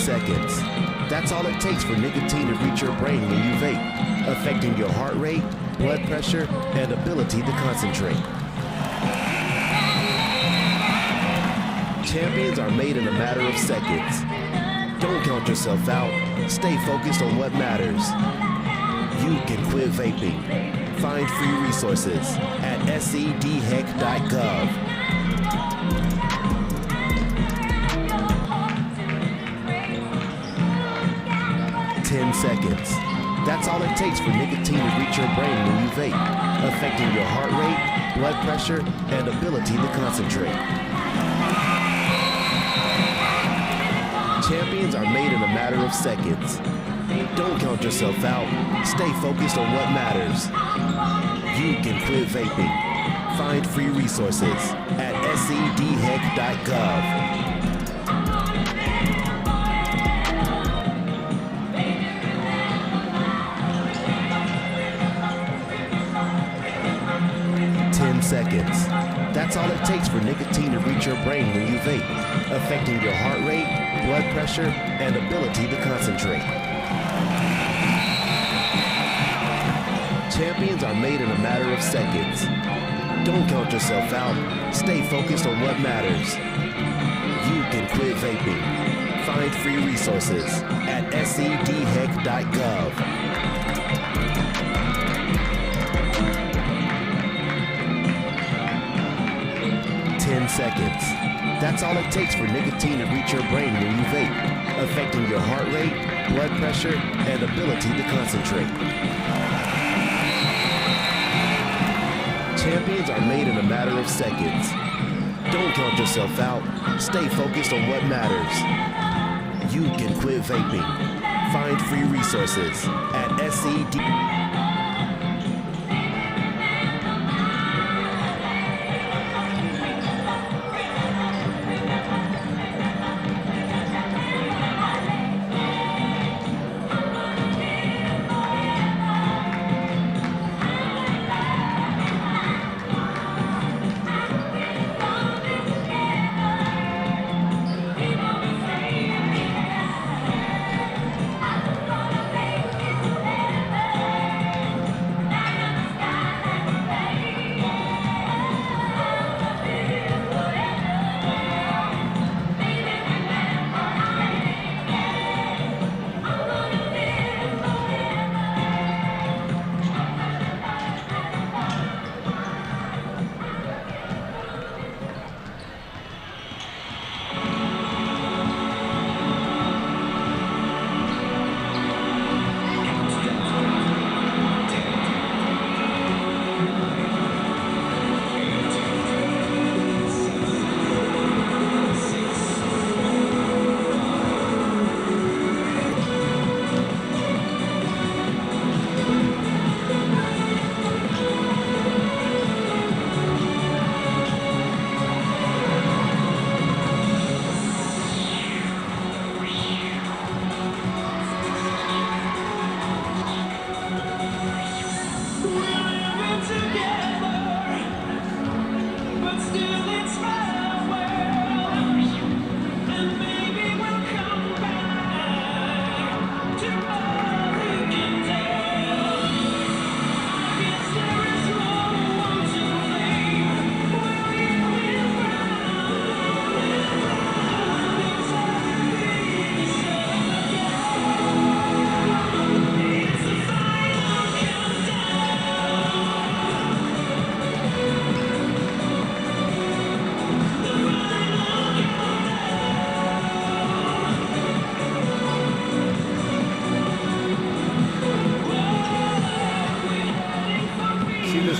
seconds. That's all it takes for nicotine to reach your brain when you vape, affecting your heart rate, blood pressure, and ability to concentrate. Champions are made in a matter of seconds. Don't count yourself out. Stay focused on what matters. You can quit vaping. Find free resources at sedhec.gov. 10 seconds. That's all it takes for nicotine to reach your brain when you vape, affecting your heart rate, blood pressure, and ability to concentrate. Champions are made in a matter of seconds. Don't count yourself out. Stay focused on what matters. You can quit vaping. Find free resources at sedhec.gov. 10 seconds. That's all it takes for nicotine to reach your brain when you vape, affecting your heart rate, blood pressure, and ability to concentrate. Champions are made in a matter of seconds. Don't count yourself out. Stay focused on what matters. You can quit vaping. Find free resources at sedhec.gov. 10 seconds. That's all it takes for nicotine to reach your brain when you vape, affecting your heart rate, blood pressure, and ability to concentrate. Champions are made in a matter of seconds. Don't count yourself out. Stay focused on what matters. You can quit vaping. Find free resources at sedhec.gov.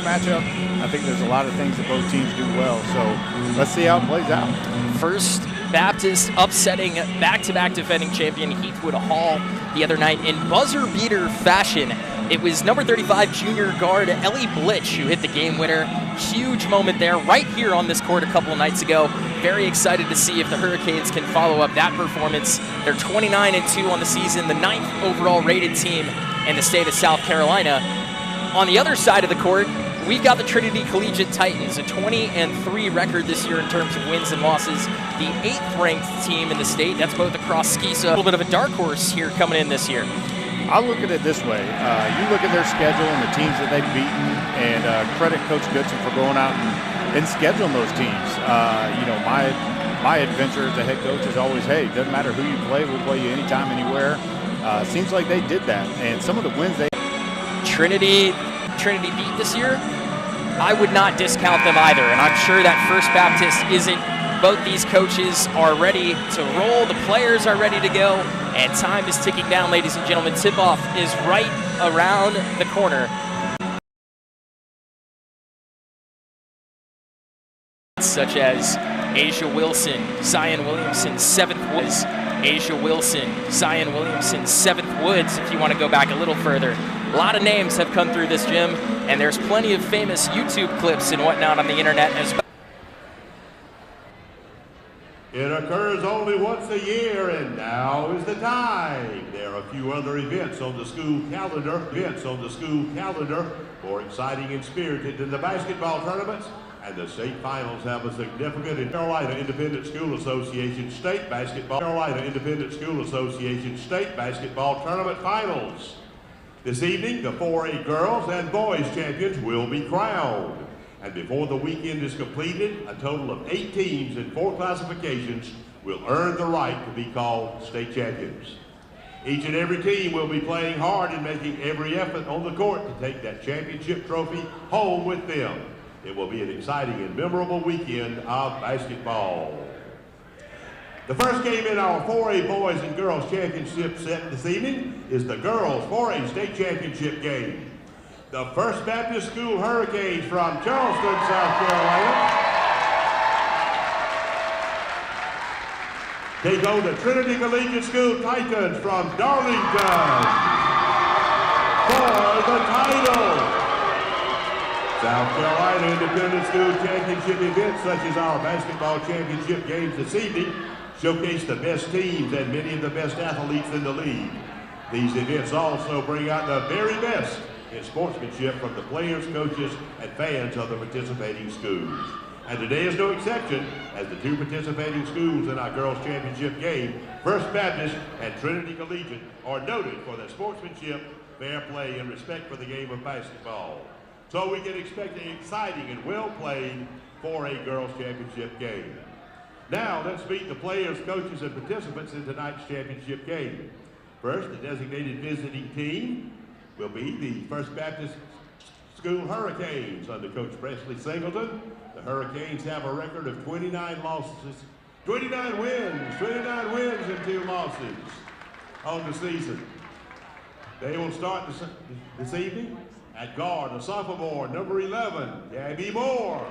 Matchup. I think there's a lot of things that both teams do well, so let's see how it plays out. First Baptist upsetting back-to-back defending champion Heathwood Hall the other night in buzzer beater fashion. It was number 35 junior guard Ellie Blitch who hit the game winner. Huge moment there right here on this court a couple of nights ago. Very excited to see if the Hurricanes can follow up that performance. They're 29-2 on the season, the 9th overall rated team in the state of South Carolina. On the other side of the court, we've got the Trinity Collegiate Titans, a 20-3 record this year in terms of wins and losses. The 8th-ranked team in the state. That's both across SCISA. A little bit of a dark horse here coming in this year. I'll look at it this way. You look at their schedule and the teams that they've beaten, and credit Coach Goodson for going out and scheduling those teams. You know, my adventure as a head coach is always, hey, doesn't matter who you play, we'll play you anytime, anywhere. Seems like they did that, and some of the wins they Trinity beat this year, I would not discount them either, and I'm sure that First Baptist isn't. Both these coaches are ready to roll, the players are ready to go, and time is ticking down, ladies and gentlemen. Tip-off is right around the corner. Such as Asia Wilson, Zion Williamson, 7th Woods. Asia Wilson, Zion Williamson, 7th Woods, if you want to go back a little further. A lot of names have come through this gym, and there's plenty of famous YouTube clips and whatnot on the internet as well. It occurs only once a year, and now is the time. There are a few other events on the school calendar, more exciting and spirited than the basketball tournaments, and the state finals have a significant Carolina Independent School Association State Basketball Tournament Finals. This evening, the 4A girls and boys champions will be crowned. And before the weekend is completed, a total of 8 teams in 4 classifications will earn the right to be called state champions. Each and every team will be playing hard and making every effort on the court to take that championship trophy home with them. It will be an exciting and memorable weekend of basketball. The first game in our 4A boys and girls championship set this evening is the girls 4A state championship game. The First Baptist School Hurricanes from Charleston, South Carolina, take on the Trinity Collegiate School Titans from Darlington for the title. South Carolina Independent School Championship events such as our basketball championship games this evening showcase the best teams and many of the best athletes in the league. These events also bring out the very best in sportsmanship from the players, coaches, and fans of the participating schools. And today is no exception, as the 2 participating schools in our girls' championship game, First Baptist and Trinity Collegiate, are noted for their sportsmanship, fair play, and respect for the game of basketball. So we can expect an exciting and well-played 4A girls' championship game. Now let's meet the players, coaches, and participants in tonight's championship game. First, the designated visiting team will be the First Baptist School Hurricanes under Coach Presley Singleton. The Hurricanes have a record of 29 wins and 2 losses on the season. They will start this evening at guard, a sophomore, number 11, Gabby Moore.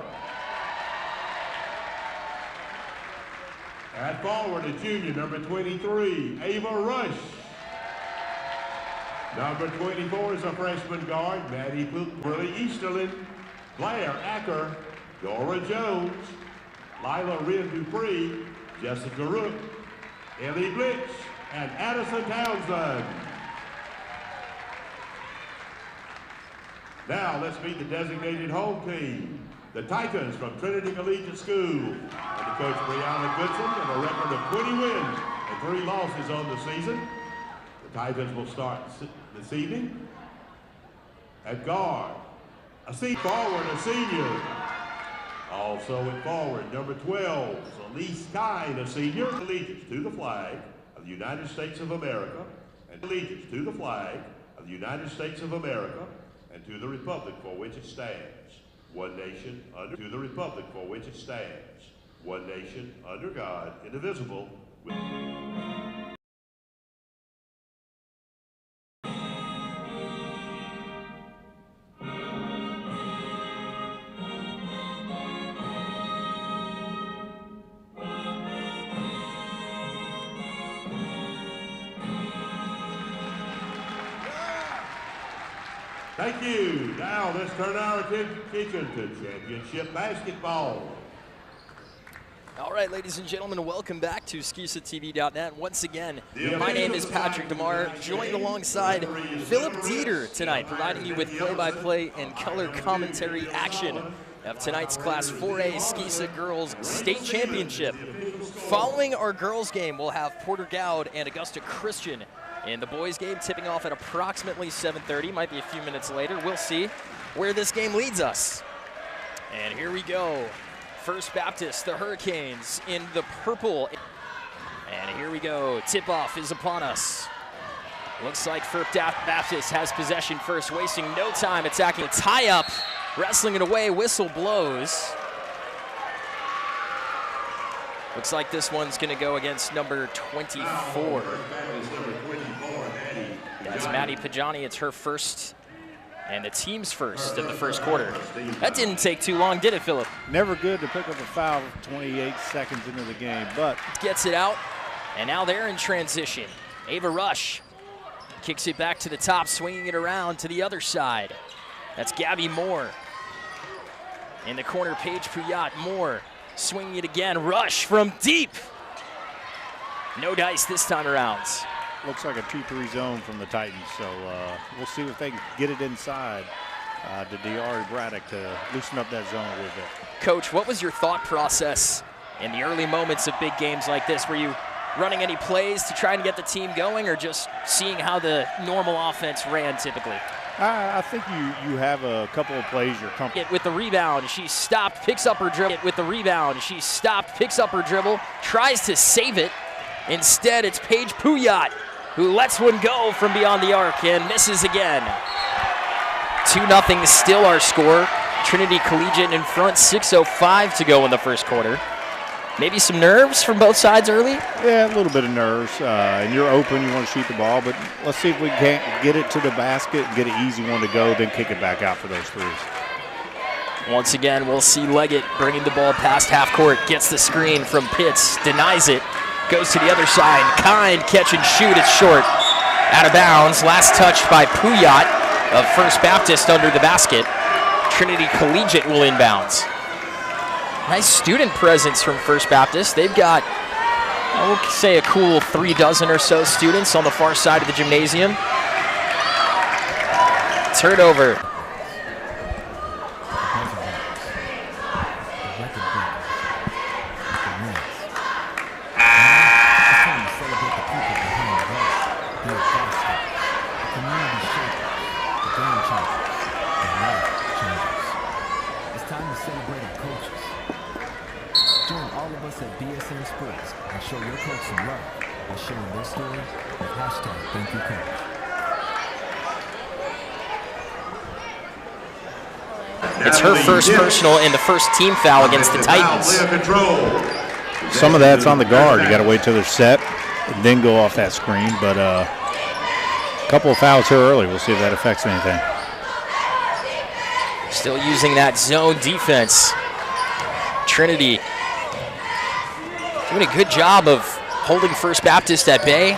At forward, a junior, number 23, Ava Rush. Number 24 is a freshman guard, Maddie Willie Easterlin, Blair Acker, Dora Jones, Lila Wren Dupree, Jessica Rook, Ellie Blitch, and Addison Townsend. Now let's meet the designated home team, the Titans from Trinity Collegiate School, under Coach Brianna Goodson, and a record of 20 wins and 3 losses on the season. The Titans will start this evening at guard, a senior. Also at forward, number 12, Elise Kine, a senior. Allegiance to the flag of the United States of America, and allegiance to the flag of the United States of America, and to the republic for which it stands, one nation under, to the republic for which it stands, one nation under God, indivisible, with Thank you. Now let's turn our attention to championship basketball. All right, ladies and gentlemen, welcome back to SkeesaTV.net. Once again, my name is Patrick DeMar, joined alongside Philip Dieter tonight, providing you with play-by-play and color commentary action of tonight's Class 4A Skeesa Girls State Championship. Following our girls game, we'll have Porter Gowd and Augusta Christian in the boys game, tipping off at approximately 7:30, might be a few minutes later. We'll see where this game leads us. And here we go. First Baptist, the Hurricanes in the purple. And here we go, tip-off is upon us. Looks like First Baptist has possession first, wasting no time attacking a tie-up, wrestling it away, whistle blows. Looks like this one's gonna go against number 24. That's Maddie Pajani, it's her first and the team's first of the first quarter. That didn't take too long, did it, Philip? Never good to pick up a foul 28 seconds into the game, but gets it out, and now they're in transition. Ava Rush kicks it back to the top, swinging it around to the other side. That's Gabby Moore. In the corner, Paige Puyat. Moore swinging it again. Rush from deep. No dice this time around. looks like a 2-3 zone from the Titans, so we'll see if they can get it inside to Diari Braddock to loosen up that zone a little bit. Coach, what was your thought process in the early moments of big games like this? Were you running any plays to try and get the team going, or just seeing how the normal offense ran typically? I think you have a couple of plays you're comfortable with the rebound. She stopped, picks up her dribble. With the rebound, she stopped, picks up her dribble, tries to save it. Instead, it's Paige Puyat who lets one go from beyond the arc and misses again. 2-0 is still our score. Trinity Collegiate in front, 6:05 to go in the first quarter. Maybe some nerves from both sides early? Yeah, a little bit of nerves. And you're open, you want to shoot the ball, but let's see if we can't get it to the basket and get an easy one to go, then kick it back out for those threes. Once again, we'll see Leggett bringing the ball past half court, gets the screen from Pitts, denies it, goes to the other side. Kind catch and shoot, it's short. Out of bounds, last touch by Puyat of First Baptist under the basket. Trinity Collegiate will inbounds. Nice student presence from First Baptist. They've got, I would say, a cool 36 or so students on the far side of the gymnasium. Turnover. Show your coach some love by sharing their story with #ThankYouCoach. It's her first personal and the first team foul against the Titans. Some of that's on the guard. You got to wait till they're set and then go off that screen. But a couple of fouls here early. We'll see if that affects anything. Still using that zone defense. Trinity doing a good job of holding First Baptist at bay,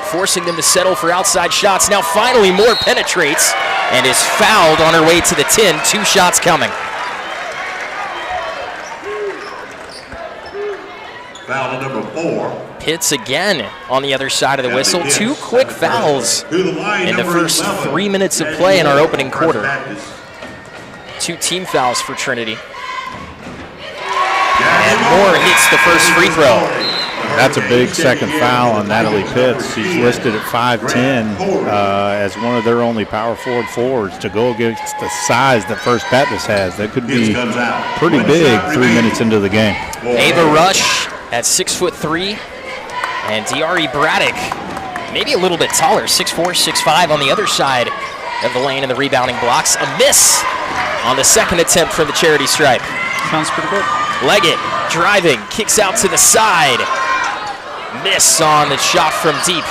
forcing them to settle for outside shots. Now finally Moore penetrates and is fouled on her way to the tin. 2 shots coming. Foul number 4. Pitts again on the other side of the whistle. 2 quick fouls in the first 3 minutes of play in our opening quarter. 2 team fouls for Trinity. And Moore hits the first free throw. That's a big second foul on Natalie Pitts. She's listed at 5'10", as one of their only power forwards to go against the size that First Baptist has. That could be pretty big 3 minutes into the game. Ava Rush at 6'3", and Diari Braddock maybe a little bit taller, 6'4", 6'5" on the other side of the lane in the rebounding blocks. A miss on the second attempt from the charity stripe. Sounds pretty good. Leggett driving, kicks out to the side. Miss on the shot from deep.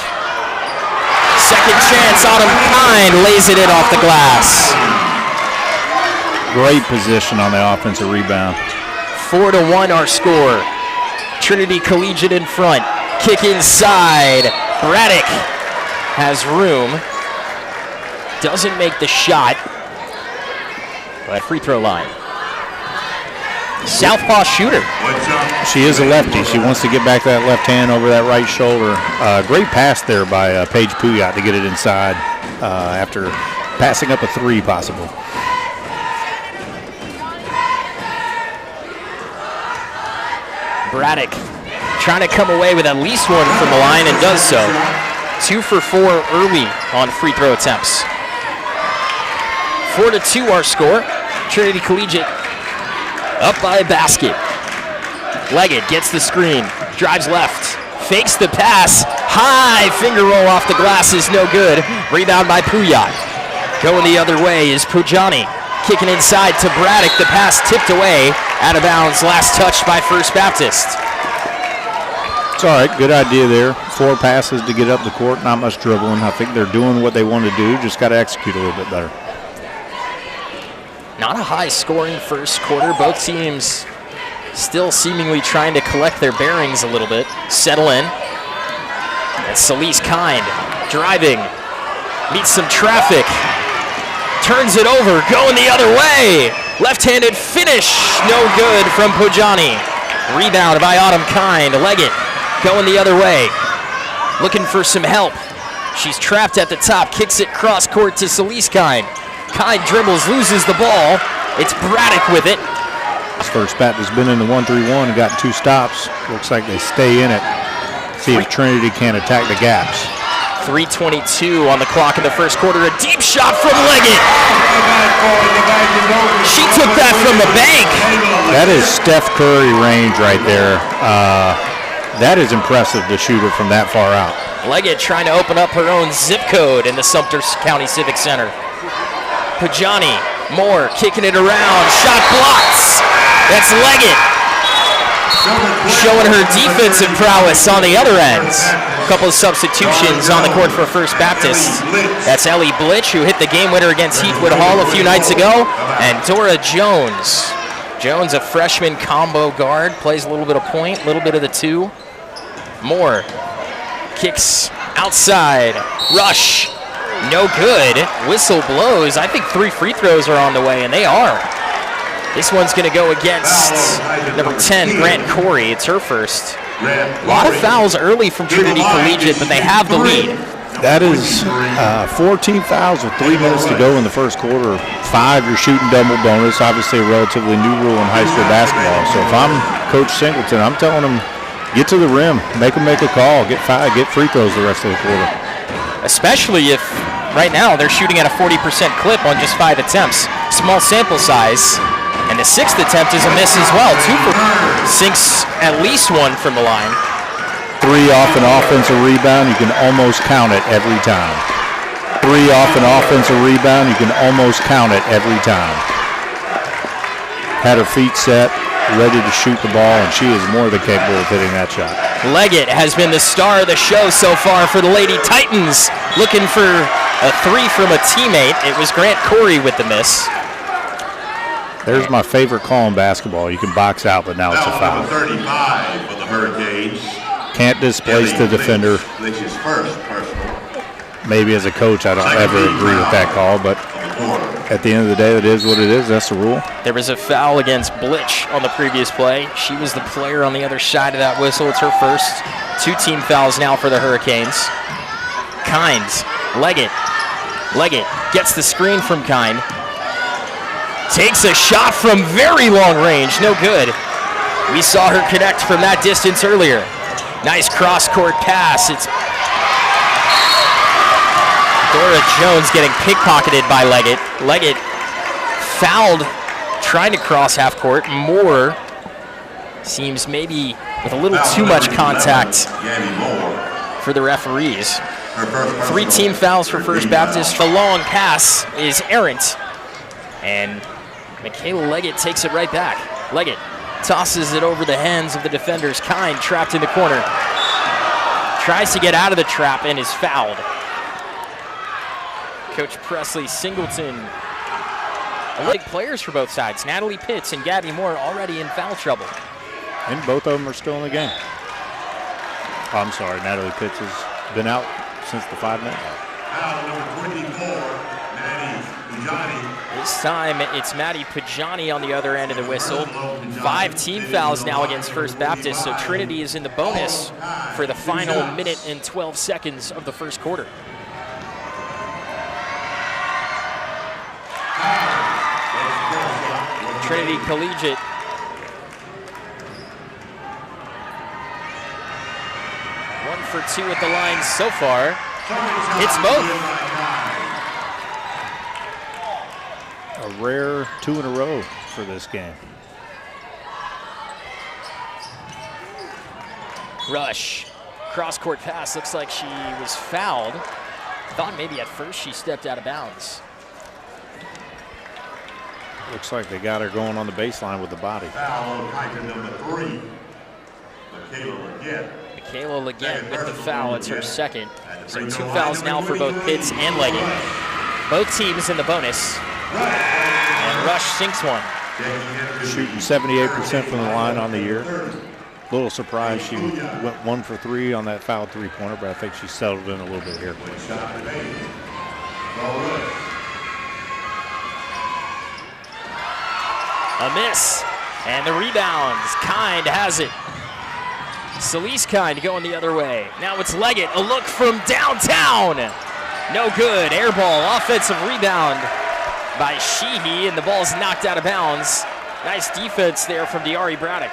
Second chance, Autumn Kind lays it in off the glass. Great position on the offensive rebound. 4-1 our score. Trinity Collegiate in front. Kick inside. Braddock has room. Doesn't make the shot. But free throw line. Southpaw shooter. She is a lefty. She wants to get back that left hand over that right shoulder. Great pass there by Paige Puyat to get it inside after passing up a three possible. Braddock trying to come away with at least one from the line and does so. 2 for 4 early on free throw attempts. 4-2 our score. Trinity Collegiate up by a basket. Leggett gets the screen, drives left, fakes the pass, high finger roll off the glass is no good. Rebound by Puyat. Going the other way is Pujani. Kicking inside to Braddock, the pass tipped away, out of bounds, last touched by First Baptist. It's all right, good idea there. 4 passes to get up the court, not much dribbling. I think they're doing what they want to do, just got to execute a little bit better. Not a high-scoring first quarter. Both teams still seemingly trying to collect their bearings a little bit, settle in. And Celise Kind driving, meets some traffic, turns it over, going the other way. Left-handed finish, no good from Pujani. Rebound by Autumn Kind. Leggett going the other way, looking for some help. She's trapped at the top, kicks it cross-court to Celise Kind. Kind dribbles, loses the ball. It's Braddock with it. First Baptist has been in the 1-3-1 and got 2 stops. Looks like they stay in it. See if Trinity can attack the gaps. 3:22 on the clock in the first quarter. A deep shot from Leggett. She took that from the bank. That is Steph Curry range right there. That is impressive to shoot it from that far out. Leggett trying to open up her own zip code in the Sumter County Civic Center. Pujani, Moore kicking it around. Shot blocks. That's Leggett showing her defensive prowess on the other end. A couple of substitutions on the court for First Baptist. That's Ellie Blitch, who hit the game winner against Heathwood Hall a few nights ago, and Dora Jones. Jones, a freshman combo guard, plays a little bit of point, a little bit of the 2. Moore kicks outside. Rush, no good. Whistle blows. I think 3 free throws are on the way, and they are. This one's going to go against number 10, Grant Corey. It's her first. A lot of fouls early from Trinity Collegiate, but they have the lead. That is 14 fouls with 3 minutes to go in the first quarter. 5, you're shooting double bonus. Obviously a relatively new rule in high school basketball. So if I'm Coach Singleton, I'm telling them, get to the rim, make them make a call, get free throws the rest of the quarter. Especially if right now they're shooting at a 40% clip on just 5 attempts. Small sample size. And the 6th attempt is a miss as well. 2 for sinks at least 1 from the line. 3 off an offensive rebound, you can almost count it every time. 3 off an offensive rebound, you can almost count it every time. Had her feet set, ready to shoot the ball, and she is more than capable of hitting that shot. Leggett has been the star of the show so far for the Lady Titans. Looking for a 3 from a teammate. It was Grant Corey with the miss. There's my favorite call in basketball. You can box out, but now it's a foul. 35 for the Hurricanes. Can't displace the defender. Maybe as a coach, I don't ever agree with that call, but at the end of the day, it is what it is. That's the rule. There was a foul against Blitch on the previous play. She was the player on the other side of that whistle. It's her first. 2 team fouls now for the Hurricanes. Kind, Leggett gets the screen from Kind. Takes a shot from very long range, no good. We saw her connect from that distance earlier. Nice cross-court pass. It's Dora Jones getting pickpocketed by Leggett. Leggett fouled, trying to cross half court. Moore seems maybe with a little too much contact for the referees. 3 team fouls for First Baptist. The long pass is errant. And Michaela Leggett takes it right back. Leggett tosses it over the hands of the defenders. Kind trapped in the corner. Tries to get out of the trap and is fouled. Coach Presley Singleton. Big players for both sides. Natalie Pitts and Gabby Moore already in foul trouble. And both of them are still in the game. Oh, I'm sorry, Natalie Pitts has been out since the 5-minute mark. Foul number 24. This time it's Maddie Pajani on the other end of the whistle. 5 team fouls now against First Baptist, so Trinity is in the bonus for the final minute and 12 seconds of the first quarter. Trinity Collegiate one for 2 at the line so far. Hits both. A rare 2 in a row for this game. Rush. Cross-court pass. Looks like she was fouled. Thought maybe at first she stepped out of bounds. Looks like they got her going on the baseline with the body. Foul on Tiger number 3, Michaela Leggett with the foul. It's her second. So 2 fouls now for both Pitts and Leggett. Both teams in the bonus. And Rush sinks one. Shooting 78% from the line on the year. A little surprised she went 1 for 3 on that foul 3-pointer, but I think she settled in a little bit here. A miss. And the rebounds. Kind has it. Celise Kind going the other way. Now it's Leggett. A look from downtown. No good. Air ball. Offensive rebound by Sheehy, and the ball's knocked out of bounds. Nice defense there from Diari Braddock.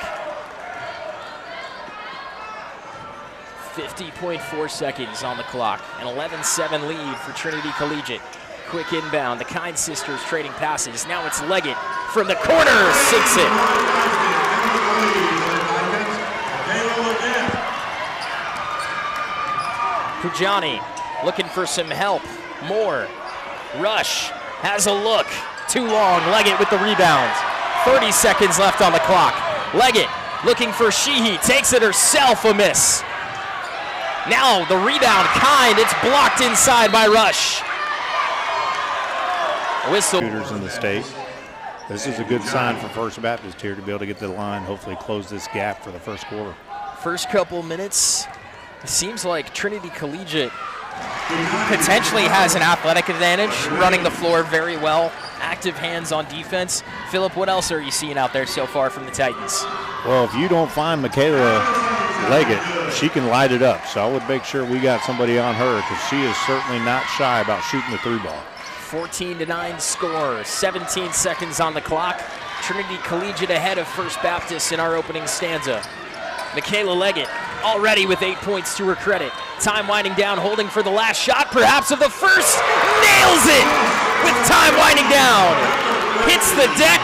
50.4 seconds on the clock. An 11-7 lead for Trinity Collegiate. Quick inbound. The Kind sisters trading passes. Now it's Leggett from the corner. Sinks it. Pujani looking for some help. More. Rush has a look. Too long. Leggett with the rebound. 30 seconds left on the clock. Leggett looking for Sheehy. Takes it herself. A miss. Now the rebound. Kind. It's blocked inside by Rush. Whistle. Shooters in the state. This is a good sign for First Baptist here to be able to get to the line, hopefully close this gap for the first quarter. First couple minutes, it seems like Trinity Collegiate potentially has an athletic advantage, running the floor very well, active hands on defense. Philip, what else are you seeing out there so far from the Titans? Well, if you don't find Michaela Leggett, she can light it up. So I would make sure we got somebody on her because she is certainly not shy about shooting the 3-ball. 14-9 score, 17 seconds on the clock. Trinity Collegiate ahead of First Baptist in our opening stanza. Michaela Leggett already with 8 points to her credit. Time winding down, holding for the last shot, perhaps of the first. Nails it with time winding down. Hits the deck.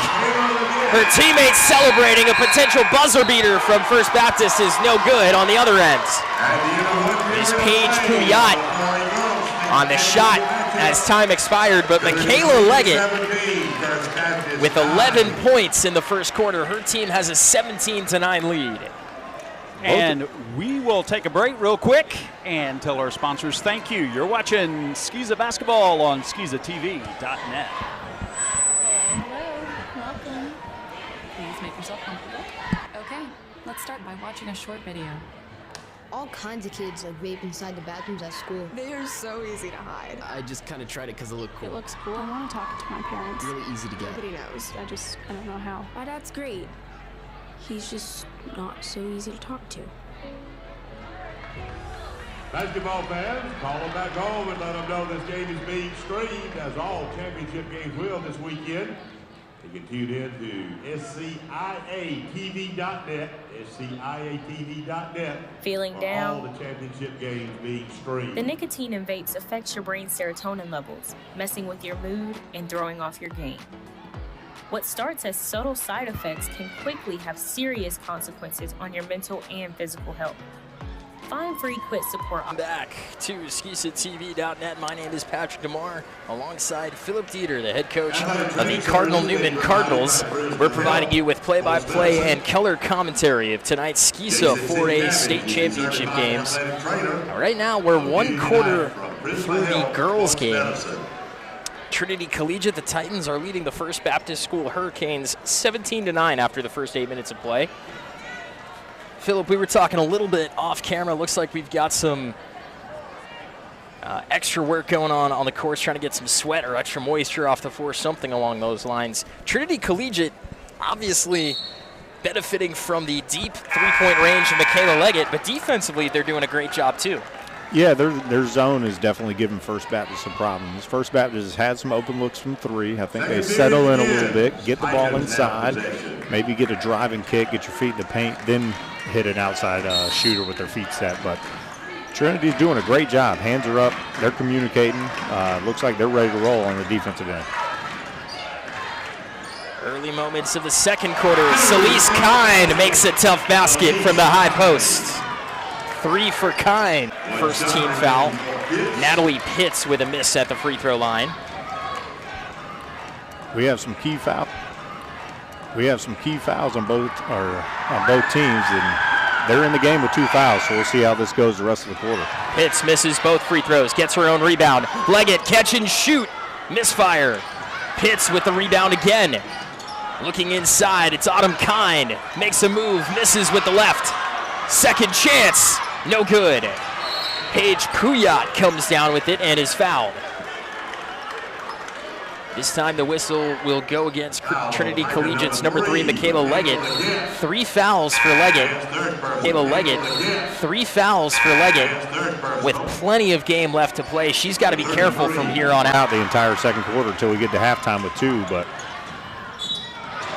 Her teammates celebrating. A potential buzzer beater from First Baptist is no good on the other end. Is Paige Puyat on the shot as time expired, but Michaela Leggett with 11 points in the first quarter. Her team has a 17-9 lead. And we will take a break real quick and tell our sponsors thank you. You're watching Skiza Basketball on skizatv.net. Hello, welcome. Please make yourself comfortable. Okay, let's start by watching a short video. All kinds of kids like vape inside the bathrooms at school. They are so easy to hide. I just kind of tried it because it looked cool. It looks cool. I want to talk to my parents. Really easy to get. Nobody knows. I don't know how. My dad's great. He's just not so easy to talk to. Basketball fans, call them back home and let them know this game is being streamed, as all championship games will this weekend. You can tune in to SCIATV.net, SCIATV.net. Feeling down? All the championship games being streamed. The nicotine in vapes affects your brain's serotonin levels, messing with your mood and throwing off your game. What starts as subtle side effects can quickly have serious consequences on your mental and physical health. Find free quit support. Back to SkizaTV.net. My name is Patrick DeMar, alongside Philip Dieter, the head coach of the Cardinal Newman Cardinals. We're providing you with play-by-play and color commentary of tonight's Skiza 4A state championship games. Right now, we're one quarter through the girls' game. Trinity Collegiate, the Titans, are leading the First Baptist School Hurricanes 17-9 after the first 8 minutes of play. Philip, we were talking a little bit off camera. Looks like we've got some Extra work going on the course, trying to get some sweat or extra moisture off the floor, something along those lines. Trinity Collegiate obviously benefiting from the deep three-point range of Michaela Leggett, but defensively they're doing a great job too. Yeah, their zone is definitely giving First Baptist some problems. First Baptist has had some open looks from three. I think they settle in a little bit, get the ball inside, maybe get a driving kick, get your feet in the paint, then hit an outside shooter with their feet set. But Trinity's doing a great job. Hands are up. They're communicating. Looks like they're ready to roll on the defensive end. Early moments of the second quarter. Celise Kine makes a tough basket from the high post. 3 for Kine. First team foul. Natalie Pitts with a miss at the free throw line. We have some key fouls. We have some key fouls on both teams, and they're in the game with 2 fouls, so we'll see how this goes the rest of the quarter. Pitts misses both free throws, gets her own rebound. Leggett, catch and shoot. Misfire. Pitts with the rebound again. Looking inside, it's Autumn Kine. Makes a move, misses with the left. Second chance, no good. Paige Puyat comes down with it and is fouled. This time the whistle will go against Trinity Collegiate's number 3, Michaela Leggett. 3 fouls for Leggett. Michaela Leggett, 3 fouls for Leggett with plenty of game left to play. She's got to be careful from here on out. The entire second quarter until we get to halftime with 2, but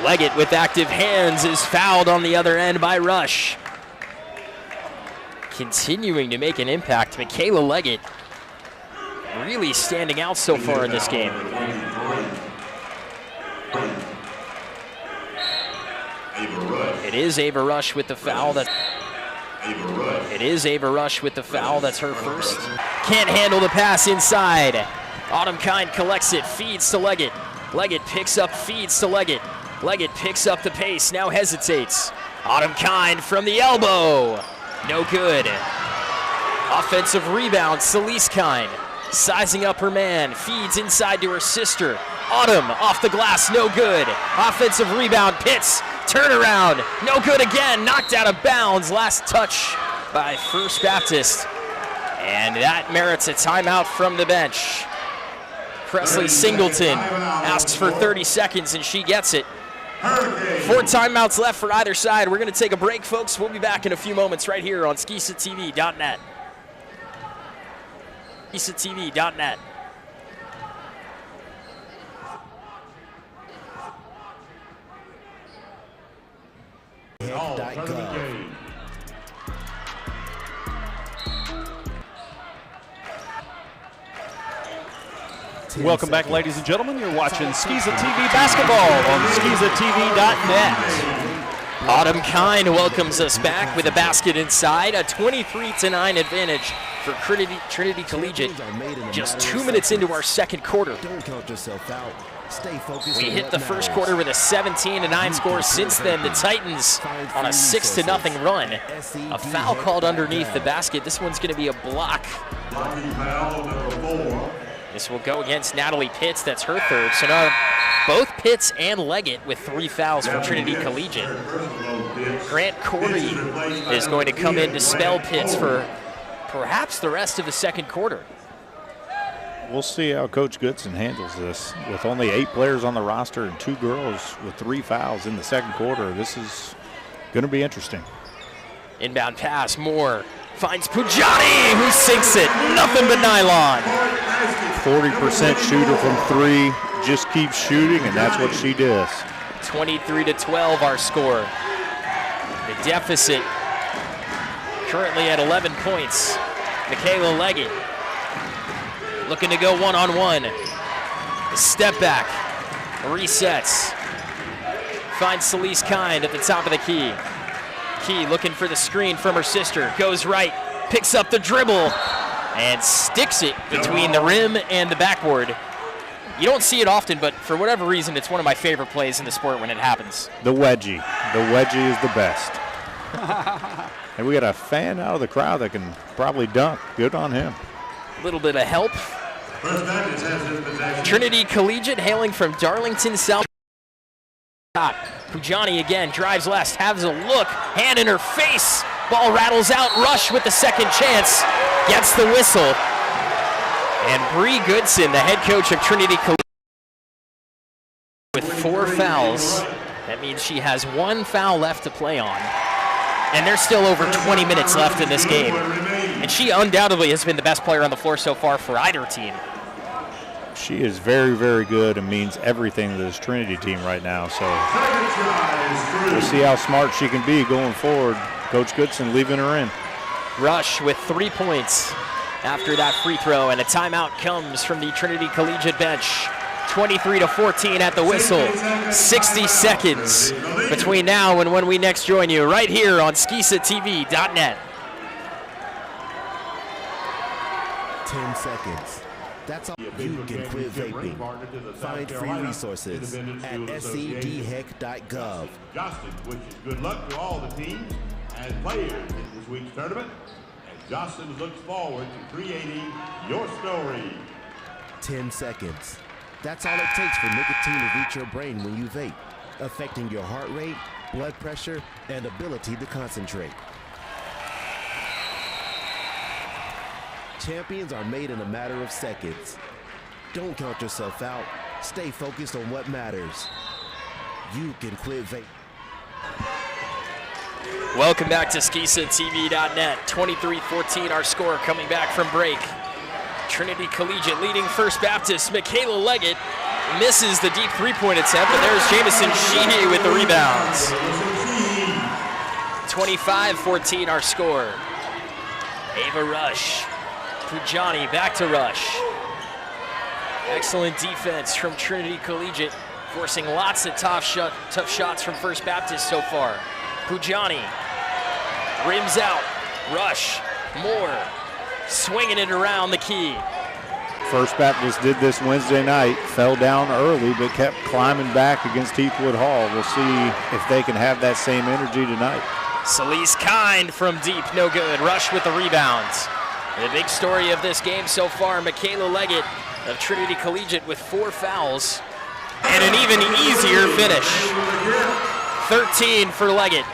Leggett with active hands is fouled on the other end by Rush. Continuing to make an impact, Michaela Leggett really standing out so far in this game. It is Ava Rush with the foul. It is Ava Rush with the foul. That's her first. Can't handle the pass inside. Autumn Kine collects it, feeds to Leggett. Leggett picks up, feeds to Leggett. Leggett picks up the pace, now hesitates. Autumn Kine from the elbow. No good. Offensive rebound, Celise Kine. Sizing up her man, feeds inside to her sister. Autumn off the glass, no good. Offensive rebound, Pitts, turnaround, no good again. Knocked out of bounds, last touch by First Baptist. And that merits a timeout from the bench. Presley Singleton asks for 30 seconds and she gets it. 4 timeouts left for either side. We're going to take a break, folks. We'll be back in a few moments right here on SkeesaTV.net. SkeesaTV.net. Welcome back, ladies and gentlemen. You're watching Skeeza TV basketball on SkeesaTV.net. Autumn Kine welcomes us back with a basket inside. A 23-9 advantage for Trinity Collegiate. Just 2 minutes into our second quarter. Don't count yourself out. Stay focused. We hit the first quarter with a 17-9 score. Since then, the Titans on a 6-0 run. A foul called underneath the basket. This one's going to be a block. This will go against Natalie Pitts. That's her third. So now both Pitts and Leggett with 3 fouls for Trinity Collegiate. Grant Corey is going to come in to spell Pitts for perhaps the rest of the second quarter. We'll see how Coach Goodson handles this. With only 8 players on the roster and 2 girls with 3 fouls in the second quarter, this is going to be interesting. Inbound pass, Moore finds Pujani, who sinks it. Nothing but nylon. 40% shooter from 3, just keeps shooting, and that's what she does. 23-12 our score. The deficit currently at 11 points. Michaela Leggett looking to go one-on-one. The step back, resets. Finds Celise Kine at the top of the key. Key looking for the screen from her sister. Goes right, picks up the dribble, and sticks it between the rim and the backboard. You don't see it often, but for whatever reason, it's one of my favorite plays in the sport when it happens. The wedgie. The wedgie is the best. And we got a fan out of the crowd that can probably dunk. Good on him. A little bit of help. Trinity Collegiate hailing from Darlington, South. Pujani again drives left, has a look, hand in her face. Ball rattles out. Rush with the second chance. Gets the whistle. And Bree Goodson, the head coach of Trinity Collegiate, with 4 fouls. That means she has 1 foul left to play on. And there's still over 20 minutes left in this game. And she undoubtedly has been the best player on the floor so far for either team. She is very, very good and means everything to this Trinity team right now. So we'll see how smart she can be going forward. Coach Goodson leaving her in. Rush with 3 points after that free throw, and a timeout comes from the Trinity Collegiate bench. 23-14 at the whistle. 60 seconds between now and when we next join you right here on SkeesaTV.net. 10 seconds. That's all. You can quit vaping. Find free resources at scdheck.gov. Justin wishes good luck to all the teams and players in this week's tournament. And Justin looks forward to creating your story. 10 seconds. That's all it takes for nicotine to reach your brain when you vape, affecting your heart rate, blood pressure, and ability to concentrate. Champions are made in a matter of seconds. Don't count yourself out. Stay focused on what matters. You can quit vaping. Welcome back to SkeesaTV.net. 23-14 our score coming back from break. Trinity Collegiate leading First Baptist. Michaela Leggett misses the deep three-point attempt, but there's Jamison Sheehy with the rebounds. 25-14 our score. Ava Rush. Pujani back to Rush. Excellent defense from Trinity Collegiate, forcing lots of tough shots from First Baptist so far. Pujani rims out. Rush. Moore. Swinging it around the key. First Baptist did this Wednesday night, fell down early, but kept climbing back against Heathwood Hall. We'll see if they can have that same energy tonight. Celeste Kind from deep, no good. Rush with the rebounds. The big story of this game so far, Michaela Leggett of Trinity Collegiate with 4 fouls and an even easier finish. 13 for Leggett.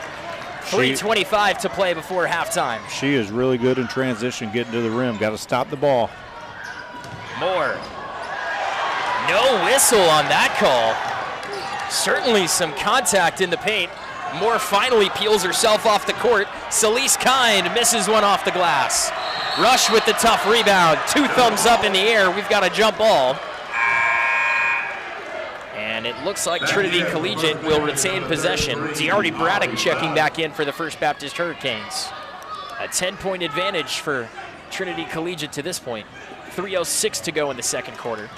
3:25 to play before halftime. She is really good in transition, getting to the rim. Got to stop the ball. Moore. No whistle on that call. Certainly some contact in the paint. Moore finally peels herself off the court. Celeste Kind misses one off the glass. Rush with the tough rebound. 2 thumbs up in the air. We've got a jump ball. And it looks like Trinity Collegiate will retain possession. Diari Braddock checking back in for the First Baptist Hurricanes. A 10-point advantage for Trinity Collegiate to this point. 3:06 to go in the second quarter.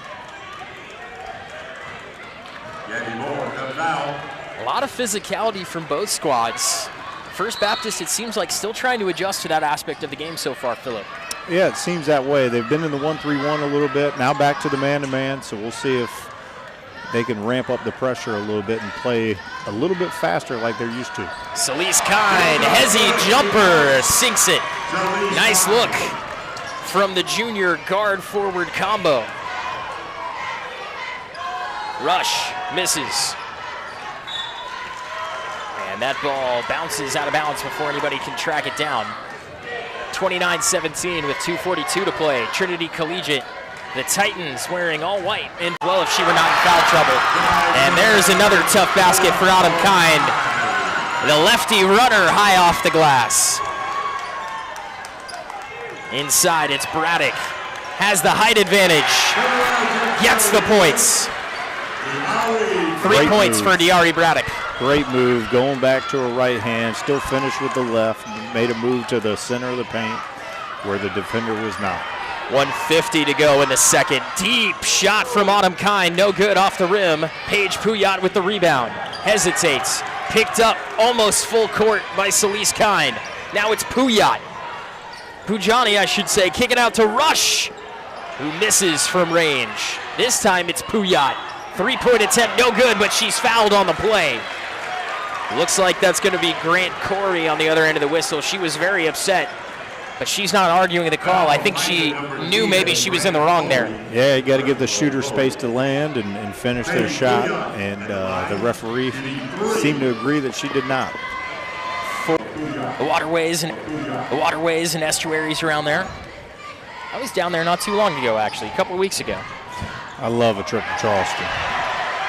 A lot of physicality from both squads. First Baptist, it seems like, still trying to adjust to that aspect of the game so far, Philip. Yeah, it seems that way. They've been in the 1-3-1 a little bit. Now back to the man-to-man, so we'll see if they can ramp up the pressure a little bit and play a little bit faster like they're used to. Celeste Kind, hezzy jumper, sinks it. Nice look from the junior guard-forward combo. Rush misses. And that ball bounces out of bounds before anybody can track it down. 29-17 with 2:42 to play. Trinity Collegiate, the Titans wearing all white, and well, if she were not in foul trouble. And there's another tough basket for Autumn Kind. The lefty runner high off the glass. Inside, it's Braddock. Has the height advantage. Gets the points. 3 points for Diari Braddock. Great move, going back to her right hand, still finished with the left, made a move to the center of the paint where the defender was not. 1:50 to go in the second. Deep shot from Autumn Kind, no good off the rim. Paige Puyat with the rebound. Hesitates, picked up almost full court by Celeste Kind. Now it's Puyat. Pujani, I should say, kicking out to Rush, who misses from range. This time it's Puyat. 3-point attempt, no good, but she's fouled on the play. Looks like that's going to be Grant Corey on the other end of the whistle. She was very upset, but she's not arguing the call. I think she knew maybe she was in the wrong there. Yeah, you got to give the shooter space to land and finish their shot, and the referee seemed to agree that she did not. The waterways and estuaries around there. I was down there not too long ago, actually, a couple of weeks ago. I love a trip to Charleston.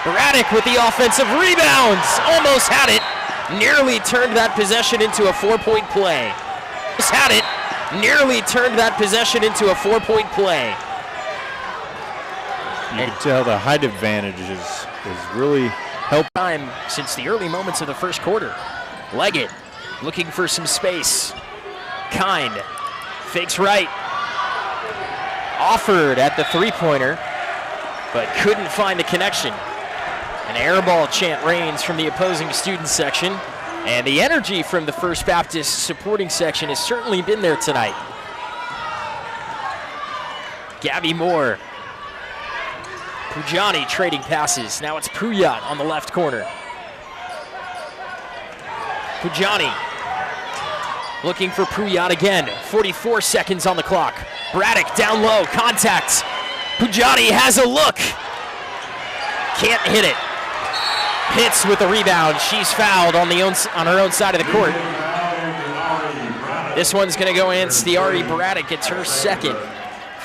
Braddock with the offensive rebounds. Almost had it. Nearly turned that possession into a 4-point play. Almost had it. Nearly turned that possession into a 4-point play. You can tell the height advantage is really helping. Time since the early moments of the first quarter. Leggett looking for some space. Kind fakes right. Offered at the three-pointer, but couldn't find the connection. An air ball chant reigns from the opposing student section, and the energy from the First Baptist supporting section has certainly been there tonight. Gabby Moore. Pujani trading passes. Now it's Puyat on the left corner. Pujani looking for Puyat again. 44 seconds on the clock. Braddock down low, contact. Pujani has a look. Can't hit it. Pitts with the rebound. She's fouled on her own side of the court. This one's going to go in. Ari Braddock gets her second.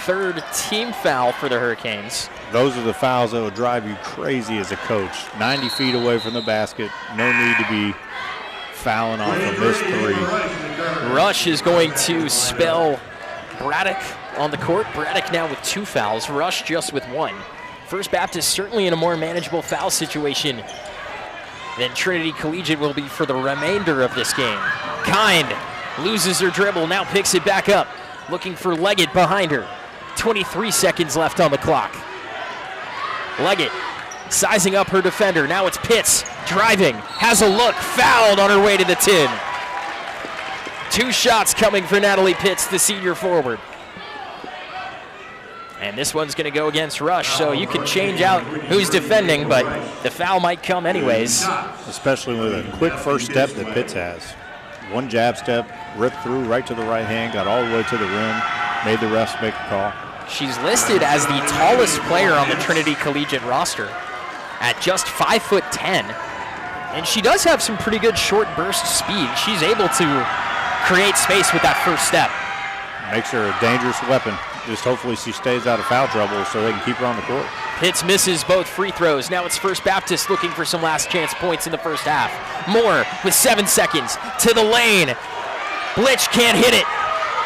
Third team foul for the Hurricanes. Those are the fouls that will drive you crazy as a coach. 90 feet away from the basket. No need to be fouling off a missed three. Rush is going to spell Braddock on the court. Braddock now with 2 fouls. Rush just with 1. First Baptist certainly in a more manageable foul situation than Trinity Collegiate will be for the remainder of this game. Kind loses her dribble, now picks it back up. Looking for Leggett behind her. 23 seconds left on the clock. Leggett sizing up her defender. Now it's Pitts driving, has a look, fouled on her way to the tin. 2 shots coming for Natalie Pitts, the senior forward. And this one's going to go against Rush, so you can change out who's defending, but the foul might come anyways. Especially with a quick first step that Pitts has. One jab step, ripped through right to the right hand, got all the way to the rim, made the refs make a call. She's listed as the tallest player on the Trinity Collegiate roster at just 5'10". And she does have some pretty good short burst speed. She's able to create space with that first step. Makes her a dangerous weapon. Just hopefully she stays out of foul trouble so they can keep her on the court. Pitts misses both free throws. Now it's First Baptist looking for some last chance points in the first half. Moore with 7 seconds to the lane. Blitch can't hit it.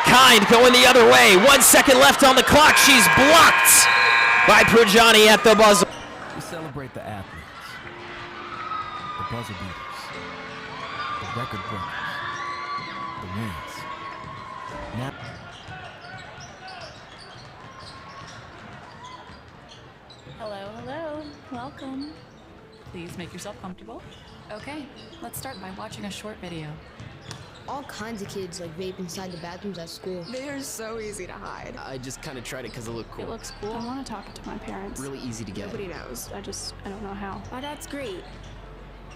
Kind going the other way. 1 second left on the clock. She's blocked by Pujani at the buzzer. We celebrate the athletes, the buzzer beaters, the record breakers, the wins. Now. Hello. Welcome. Please make yourself comfortable. Okay, let's start by watching a short video. All kinds of kids like vape inside the bathrooms at school. They are so easy to hide. I just kind of tried it because it looked cool. It looks cool. I want to talk to my parents. Really easy to get. Nobody knows. I don't know how. My dad's great.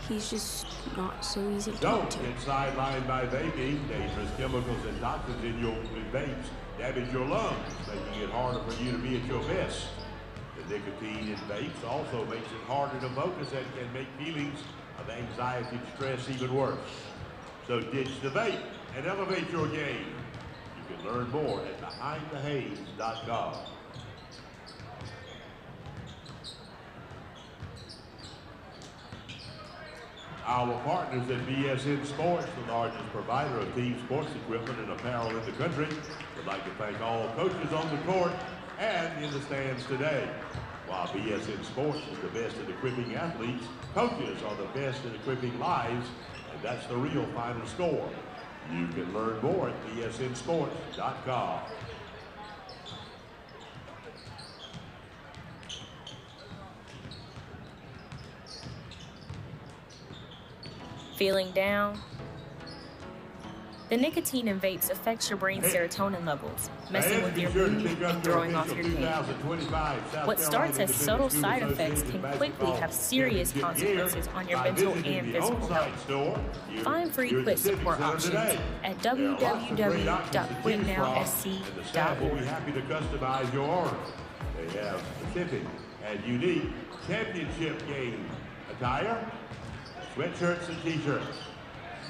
He's just not so easy to Don't talk to. get sidelined by vaping. Dangerous chemicals and toxins in your vapes damage your lungs, making it harder for you to be at your best. The nicotine in vapes also makes it harder to focus and can make feelings of anxiety and stress even worse. So ditch the vape and elevate your game. You can learn more at BehindTheHaze.com. Our partners at BSN Sports, the largest provider of team sports equipment and apparel in the country, would like to thank all coaches on the court and in the stands today. While BSN Sports is the best at equipping athletes, coaches are the best at equipping lives, and that's the real final score. You can learn more at bsnsports.com. Feeling down? The nicotine in vapes affects your brain's serotonin levels, messing with your mood and throwing off your game. What starts as subtle side effects can quickly have serious consequences on your mental and physical health. Find free quit support options at www.quitnowsc.org. We'll be happy to customize your order. They have specific and unique championship game attire, sweatshirts and t-shirts.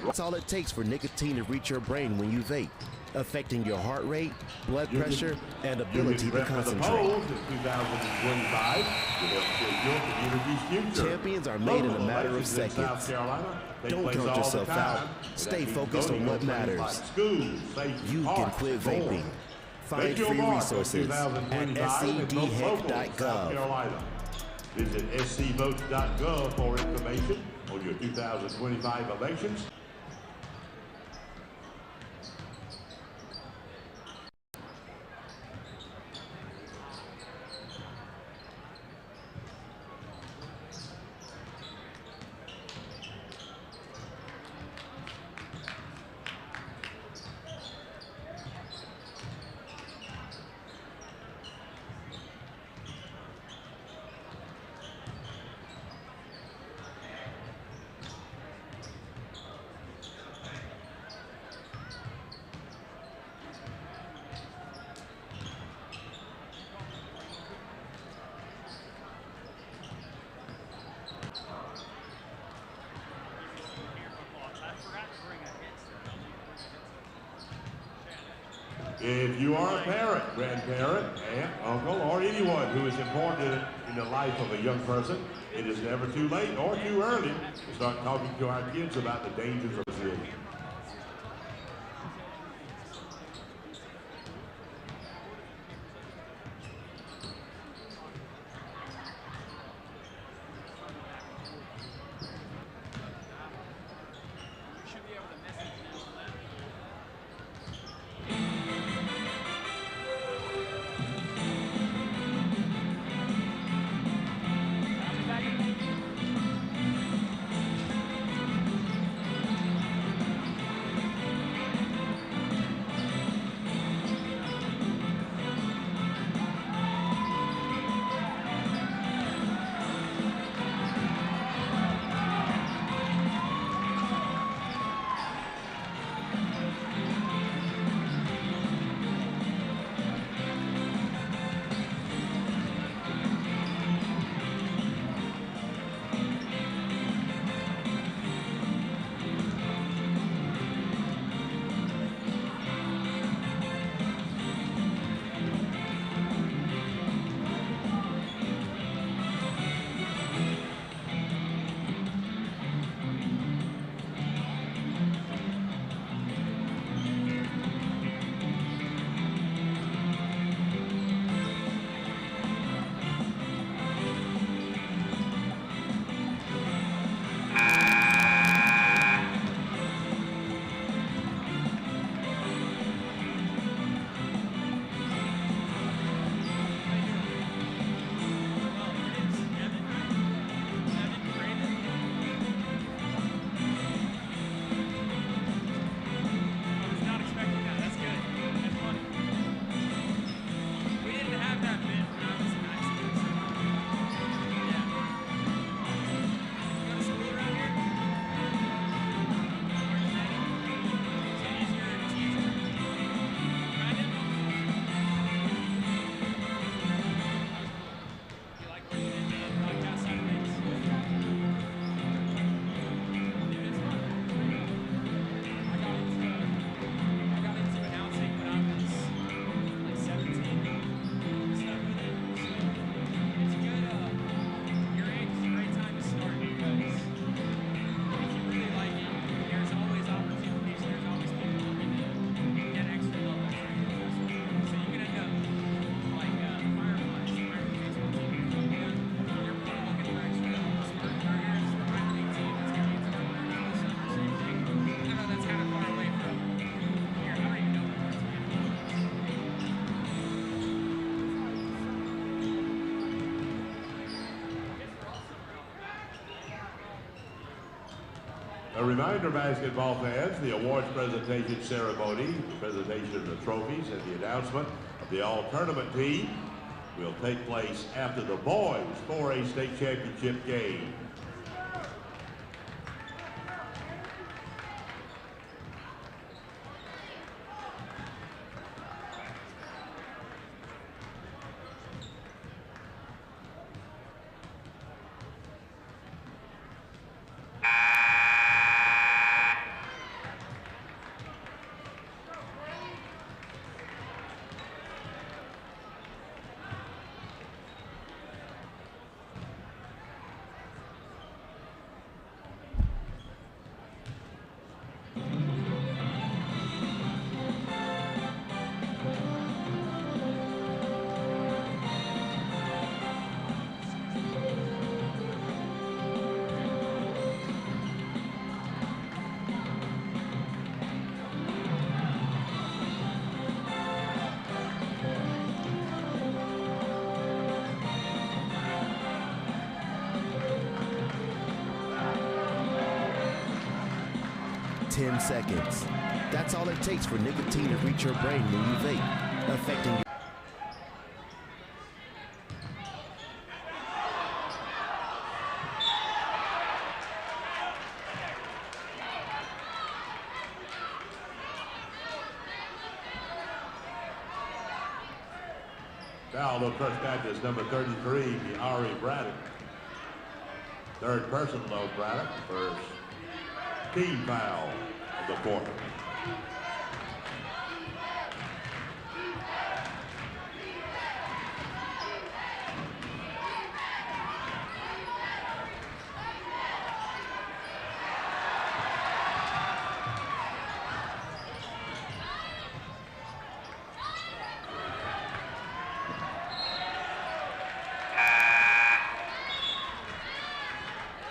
That's all it takes for nicotine to reach your brain when you vape. affecting your heart rate, blood pressure, and ability to The concentrate. polls in 2025 to help shape your community's future. Champions are made in a matter of Local elections in seconds. South Carolina take Don't place count all the yourself time, out. and Stay that means focused on voting what things matters. like schools, safety, You can parks, quit and more. vaping. Find Make your free mark on resources at 2025 and vote local in South scdheck.gov. Carolina. Visit scvotes.gov for information on your 2025 elections. If you are a parent, grandparent, aunt, uncle, or anyone who is important in the life of a young person, it is never too late or too early to start talking to our kids about the dangers of smoking. A reminder, basketball fans, the awards presentation ceremony, the presentation of the trophies, and the announcement of the all-tournament team will take place after the boys' 4A state championship game. 10 seconds. That's all it takes for nicotine to reach your brain when you vape, affecting your Foul on First Baptist, number 33, Ari Braddock. Third personal on Braddock, first team foul of the quarter.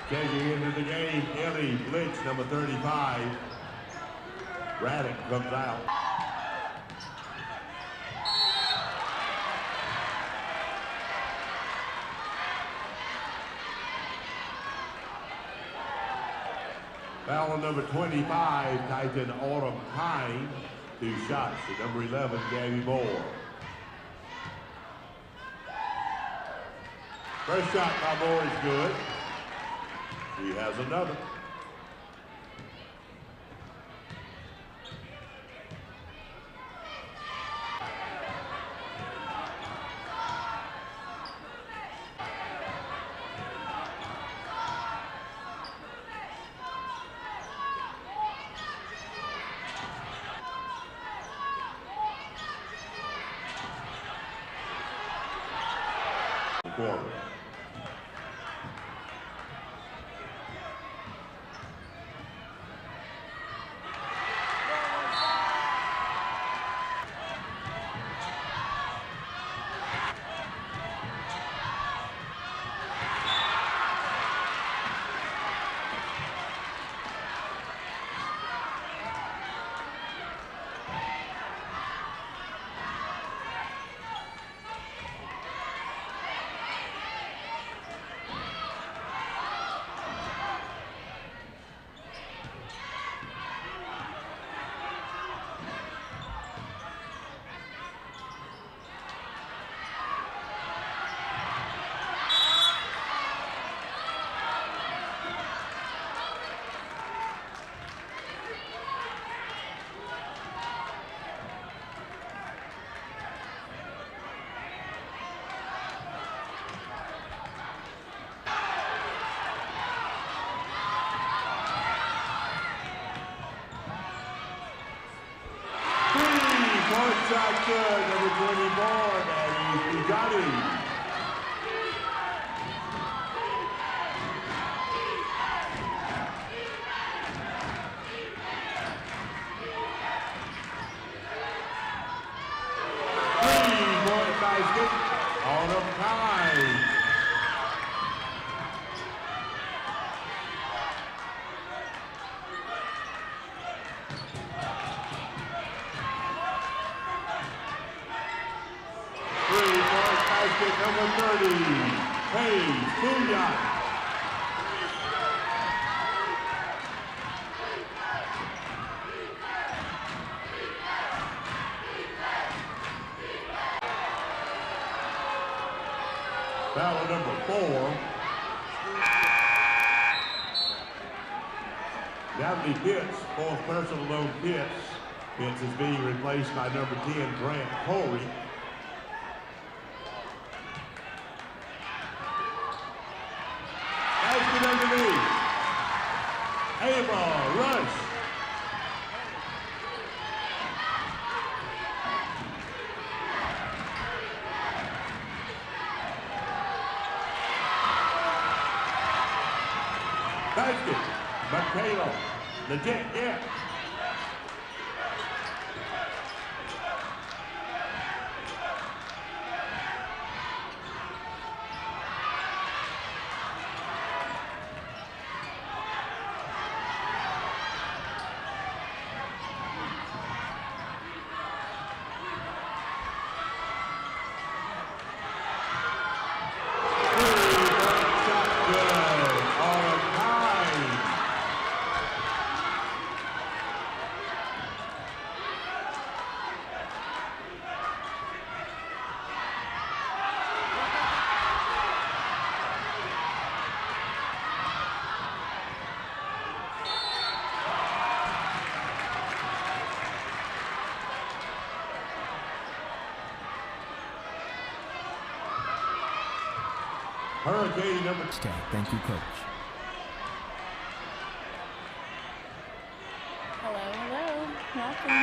Changing into the game, Ellie Blitz, number 35. Braddock comes out. Foul on number 25, Titan Autumn Hine. 2 shots to number 11, Gabby Moore. First shot by Moore is good. He has another. Quarter. Shot good, number 24, that is Bugatti. Three-point basket, Autumn Hine. Number 30, Paige Bouillon. Foul number 4. Natalie Pitts, fourth personal on Pitts. Pitts is being replaced by number 10, Grant Corey. Underneath. Ava Rush. Basket. Michaela. Legit, yeah. Hurricane number. Thank you, Coach. Hello. Welcome.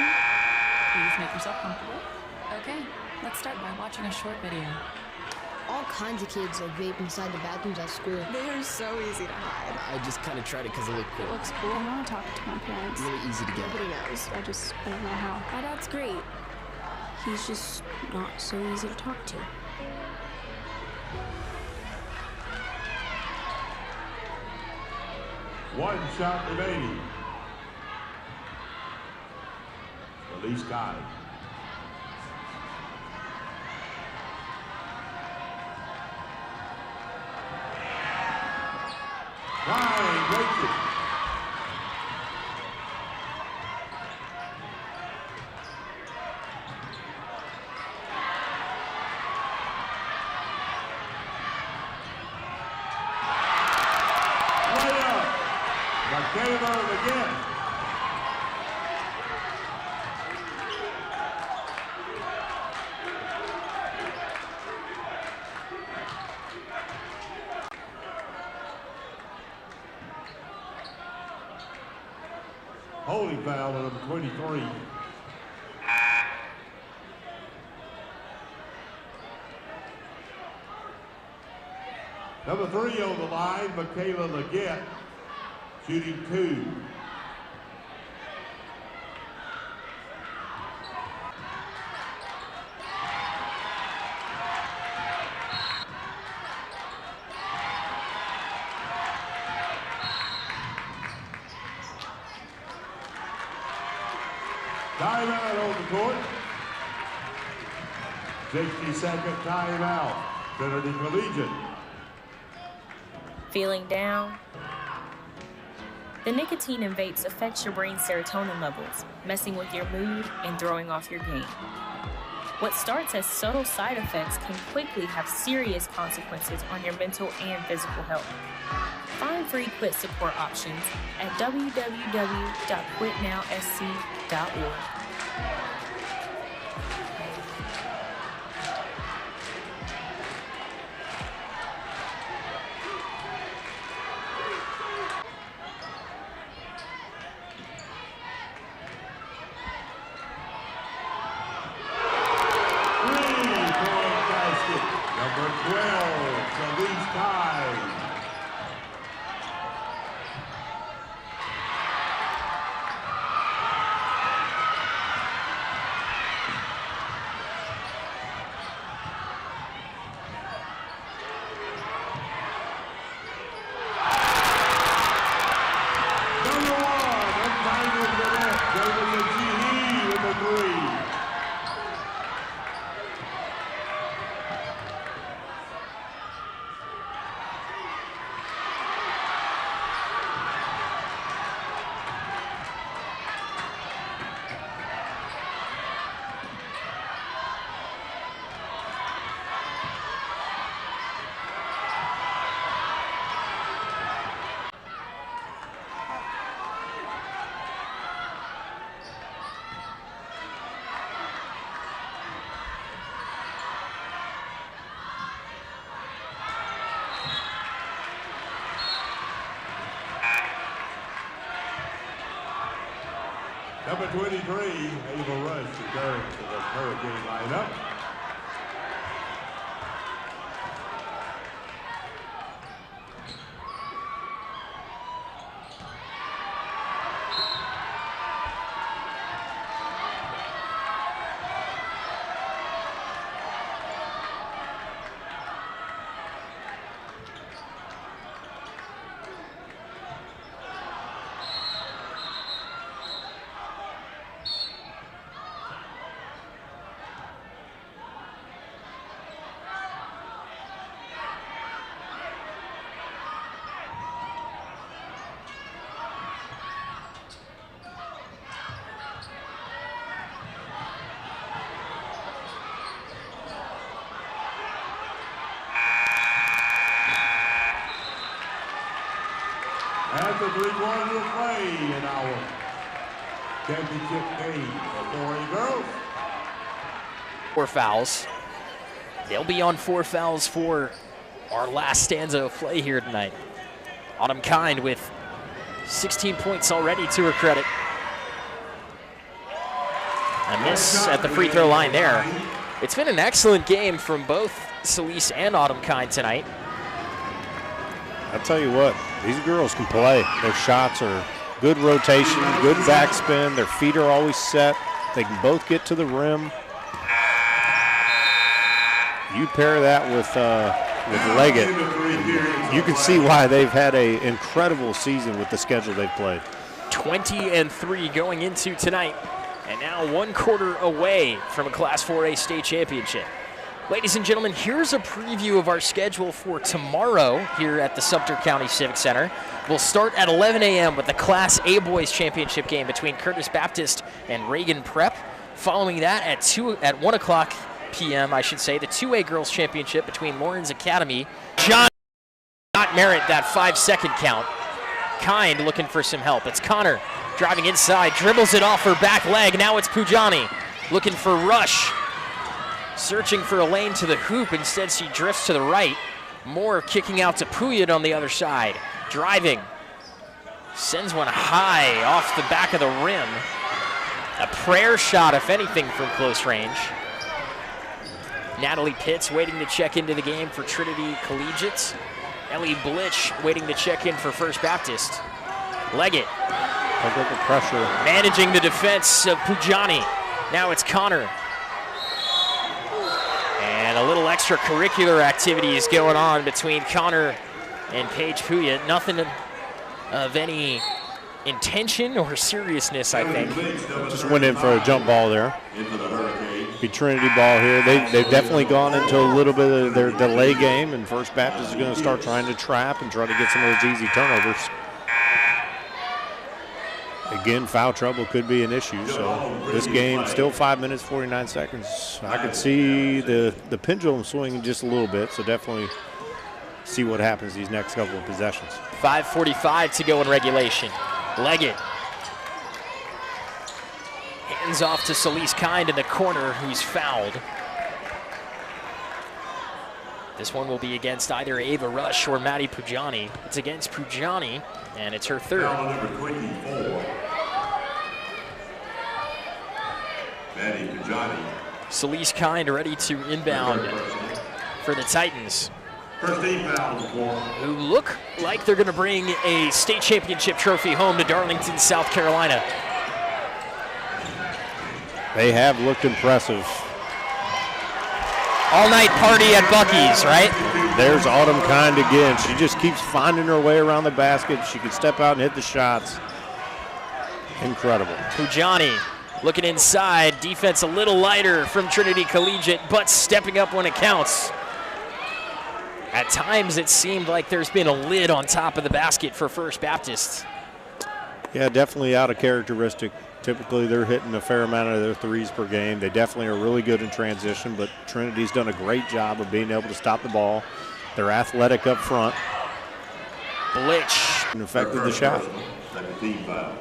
Please make yourself comfortable. Okay, let's start by watching a short video. All kinds of kids like vape inside the bathrooms at school. They are so easy to hide. I just kind of tried it because it looked cool. It looks cool. I want to talk to my parents. Really easy to get. Nobody knows. I don't know how. My dad's great. He's just not so easy to talk to. One shot remaining. Release guy. Ryan breaks it. Way up. McKayla again. Holding foul on number 23. Number 3 on the line, Michaela Leggett, shooting 2. Timeout on the court. 60-second timeout. Trinity Collegiate. Feeling down? The nicotine in vapes affects your brain's serotonin levels, messing with your mood and throwing off your game. What starts as subtle side effects can quickly have serious consequences on your mental and physical health. Find free quit support options at www.quitnowsc.org. Number 12, Felice Tide. Number 1, untitled Burnett, WGE number 3. Number 23, Ava Rush returns to the Hurricane lineup. After 3 quarters of play in our championship game for 4A girls. 4 fouls. They'll be on 4 fouls for our last stanza of play here tonight. Autumn Kind with 16 points already to her credit. A miss at the free throw line there. It's been an excellent game from both Celise and Autumn Kind tonight. I'll tell you what, these girls can play. Their shots are good rotation, good backspin. Their feet are always set. They can both get to the rim. You pair that with Leggett, you can see why they've had an incredible season with the schedule they've played. 20-3 going into tonight, and now 1 quarter away from a Class 4A state championship. Ladies and gentlemen, here's a preview of our schedule for tomorrow here at the Sumter County Civic Center. We'll start at 11 a.m. with the Class A Boys Championship game between Curtis Baptist and Reagan Prep. Following that at 1 o'clock p.m., I should say, the 2A Girls Championship between Lawrence Academy. John not merit that 5-second count. Kind looking for some help. It's Connor driving inside, dribbles it off her back leg. Now it's Pujani looking for Rush. Searching for a lane to the hoop. Instead, she drifts to the right. Moore kicking out to Puyat on the other side. Driving. Sends one high off the back of the rim. A prayer shot, if anything, from close range. Natalie Pitts waiting to check into the game for Trinity Collegiate. Ellie Blitch waiting to check in for First Baptist. Leggett. Pressure. Managing the defense of Pujani. Now it's Connor. And a little extracurricular activity is going on between Connor and Paige Puyat. Nothing of any intention or seriousness, I think. Just went in for a jump ball there. Be Trinity ball here. They've definitely gone into a little bit of their delay game, and First Baptist is going to start trying to trap and try to get some of those easy turnovers. Again, foul trouble could be an issue, so this game still 5 minutes, 49 seconds. I could see the pendulum swinging just a little bit, so definitely see what happens these next couple of possessions. 5:45 to go in regulation. Leggett. Hands off to Celise Kind in the corner, who's fouled. This one will be against either Ava Rush or Maddie Pujani. It's against Pujani, and it's her third. Number 24. Maddie Pujani. Celise Kind ready to inbound for the Titans, who look like they're going to bring a state championship trophy home to Darlington, South Carolina. They have looked impressive. All-night party at Buc-ee's, right? There's Autumn Kind again. She just keeps finding her way around the basket. She can step out and hit the shots. Incredible. Pujani looking inside. Defense a little lighter from Trinity Collegiate, but stepping up when it counts. At times, it seemed like there's been a lid on top of the basket for First Baptist. Yeah, definitely out of characteristic. Typically, they're hitting a fair amount of their threes per game. They definitely are really good in transition, but Trinity's done a great job of being able to stop the ball. They're athletic up front. Blitch. And affected the shot.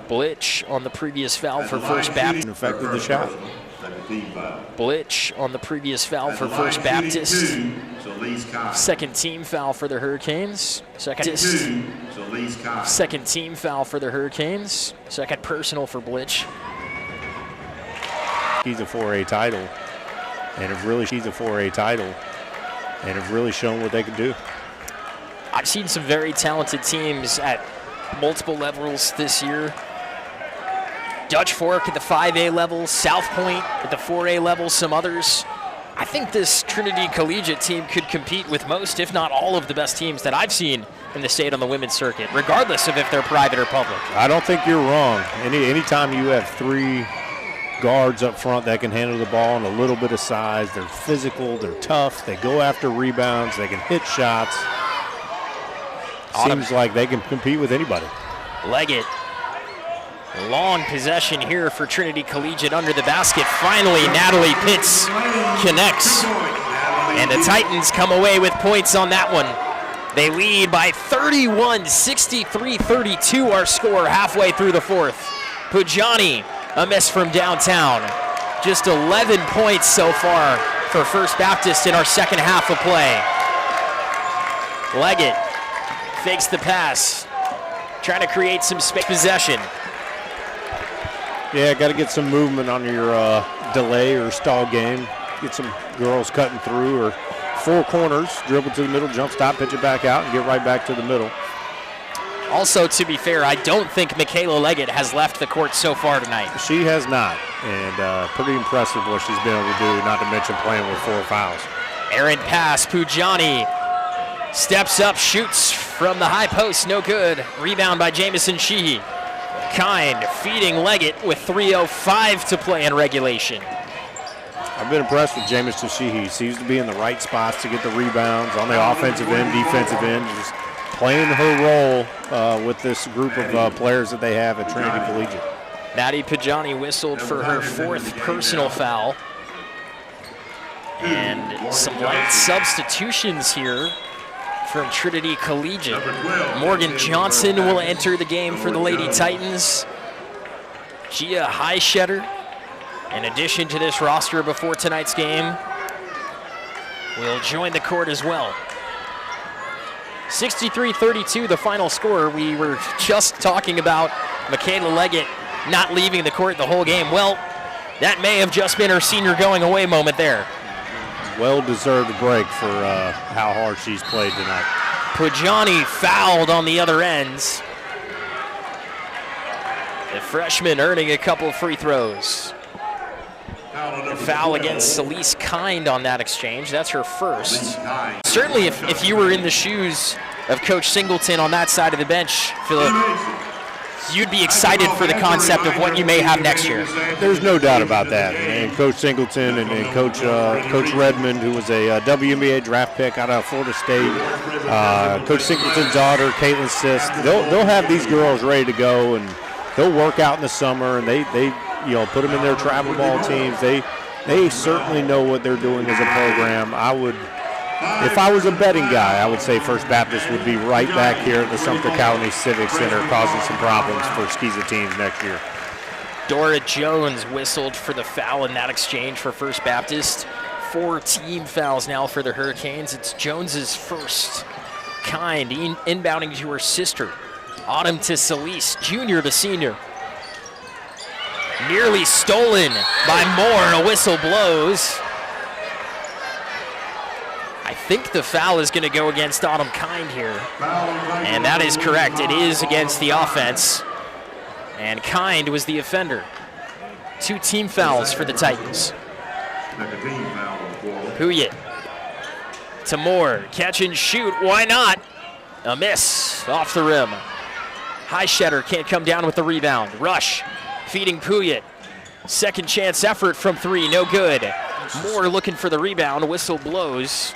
Blitch on the previous foul for First Baptist. And affected the shot. Blitch on the previous foul for First Baptist. Second team foul for the Hurricanes. Second team foul for the Hurricanes. Second personal for Blitch. He's a 4A title, and have really shown what they can do. I've seen some very talented teams at multiple levels this year. Dutch Fork at the 5A level, South Point at the 4A level, some others. I think this Trinity Collegiate team could compete with most, if not all, of the best teams that I've seen in the state on the women's circuit, regardless of if they're private or public. I don't think you're wrong. Anytime you have three guards up front that can handle the ball and a little bit of size, they're physical, they're tough, they go after rebounds, they can hit shots. Seems like they can compete with anybody. Leggett. Long possession here for Trinity Collegiate under the basket. Finally, Natalie Pitts connects. And the Titans come away with points on that one. They lead by 31, 63-32 our score halfway through the fourth. Pujani, a miss from downtown. Just 11 points so far for First Baptist in our second half of play. Leggett fakes the pass, trying to create some space possession. Yeah, got to get some movement on your delay or stall game. Get some girls cutting through or four corners, dribble to the middle, jump stop, pitch it back out, and get right back to the middle. Also, to be fair, I don't think Michaela Leggett has left the court so far tonight. She has not, and pretty impressive what she's been able to do, not to mention playing with 4 fouls. Errant pass, Pujani steps up, shoots from the high post, no good. Rebound by Jamison Sheehy. Kind feeding Leggett with 3:05 to play in regulation. I've been impressed with Jamison Sheehy. He seems to be in the right spots to get the rebounds on the offensive end, defensive end, just playing her role with this group of players that they have at Trinity Collegiate. Maddie Pujani whistled for her 4th personal foul. And some light substitutions here from Trinity Collegiate. Morgan Johnson will enter the game for the Lady Titans. Gia Highshetter, in addition to this roster before tonight's game, will join the court as well. 63-32, the final score. We were just talking about Michaela Leggett not leaving the court the whole game. Well, that may have just been her senior going away moment there. Well-deserved break for how hard she's played tonight. Pujani fouled on the other ends. The freshman earning a couple of free throws. A foul against Celeste Kind on that exchange. That's her first. Certainly, if you were in the shoes of Coach Singleton on that side of the bench, Philip, you'd be excited for the concept of what you may have next year. There's no doubt about that. And Coach Singleton and Coach Redmond, who was a WNBA draft pick out of Florida State, Coach Singleton's daughter, Caitlin Sisk, they'll have these girls ready to go, and they'll work out in the summer, and they put them in their travel ball teams. They certainly know what they're doing as a program. If I was a betting guy, I would say First Baptist would be right back here at the Sumter County Civic Center causing some problems for Skeeza teams next year. Dora Jones whistled for the foul in that exchange for First Baptist. 4 team fouls now for the Hurricanes. It's Jones's first. Kind inbounding to her sister. Autumn to Celeste, junior to senior. Nearly stolen by Moore. A whistle blows. I think the foul is going to go against Autumn Kind here. And that is correct. It is against the offense. And Kind was the offender. 2 team fouls for the Titans. Puyet to Moore. Catch and shoot. Why not? A miss off the rim. Highshetter can't come down with the rebound. Rush feeding Puyet. Second chance effort from 3. No good. Moore looking for the rebound. Whistle blows.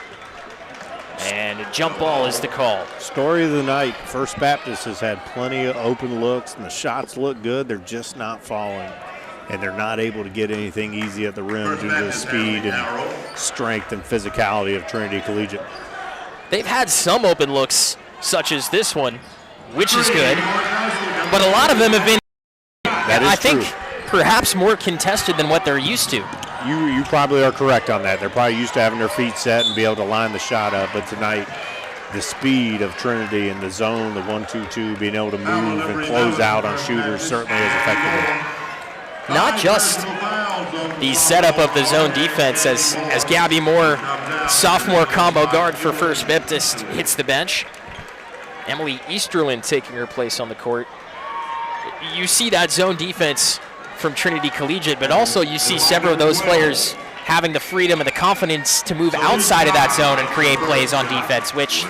And a jump ball is the call. Story of the night. First Baptist has had plenty of open looks, and the shots look good. They're just not falling. And they're not able to get anything easy at the rim due to the speed and strength and physicality of Trinity Collegiate. They've had some open looks, such as this one, which is good. But a lot of them have been, I think, perhaps more contested than what they're used to. You probably are correct on that. They're probably used to having their feet set and be able to line the shot up. But tonight, the speed of Trinity in the zone, the 1-2-2, being able to move and close out on shooters certainly is effective. Not just the setup of the zone defense as Gabby Moore, sophomore combo guard for First Baptist, hits the bench. Emily Easterlin taking her place on the court. You see that zone defense from Trinity Collegiate, but also you see several of those players having the freedom and the confidence to move outside of that zone and create plays on defense, which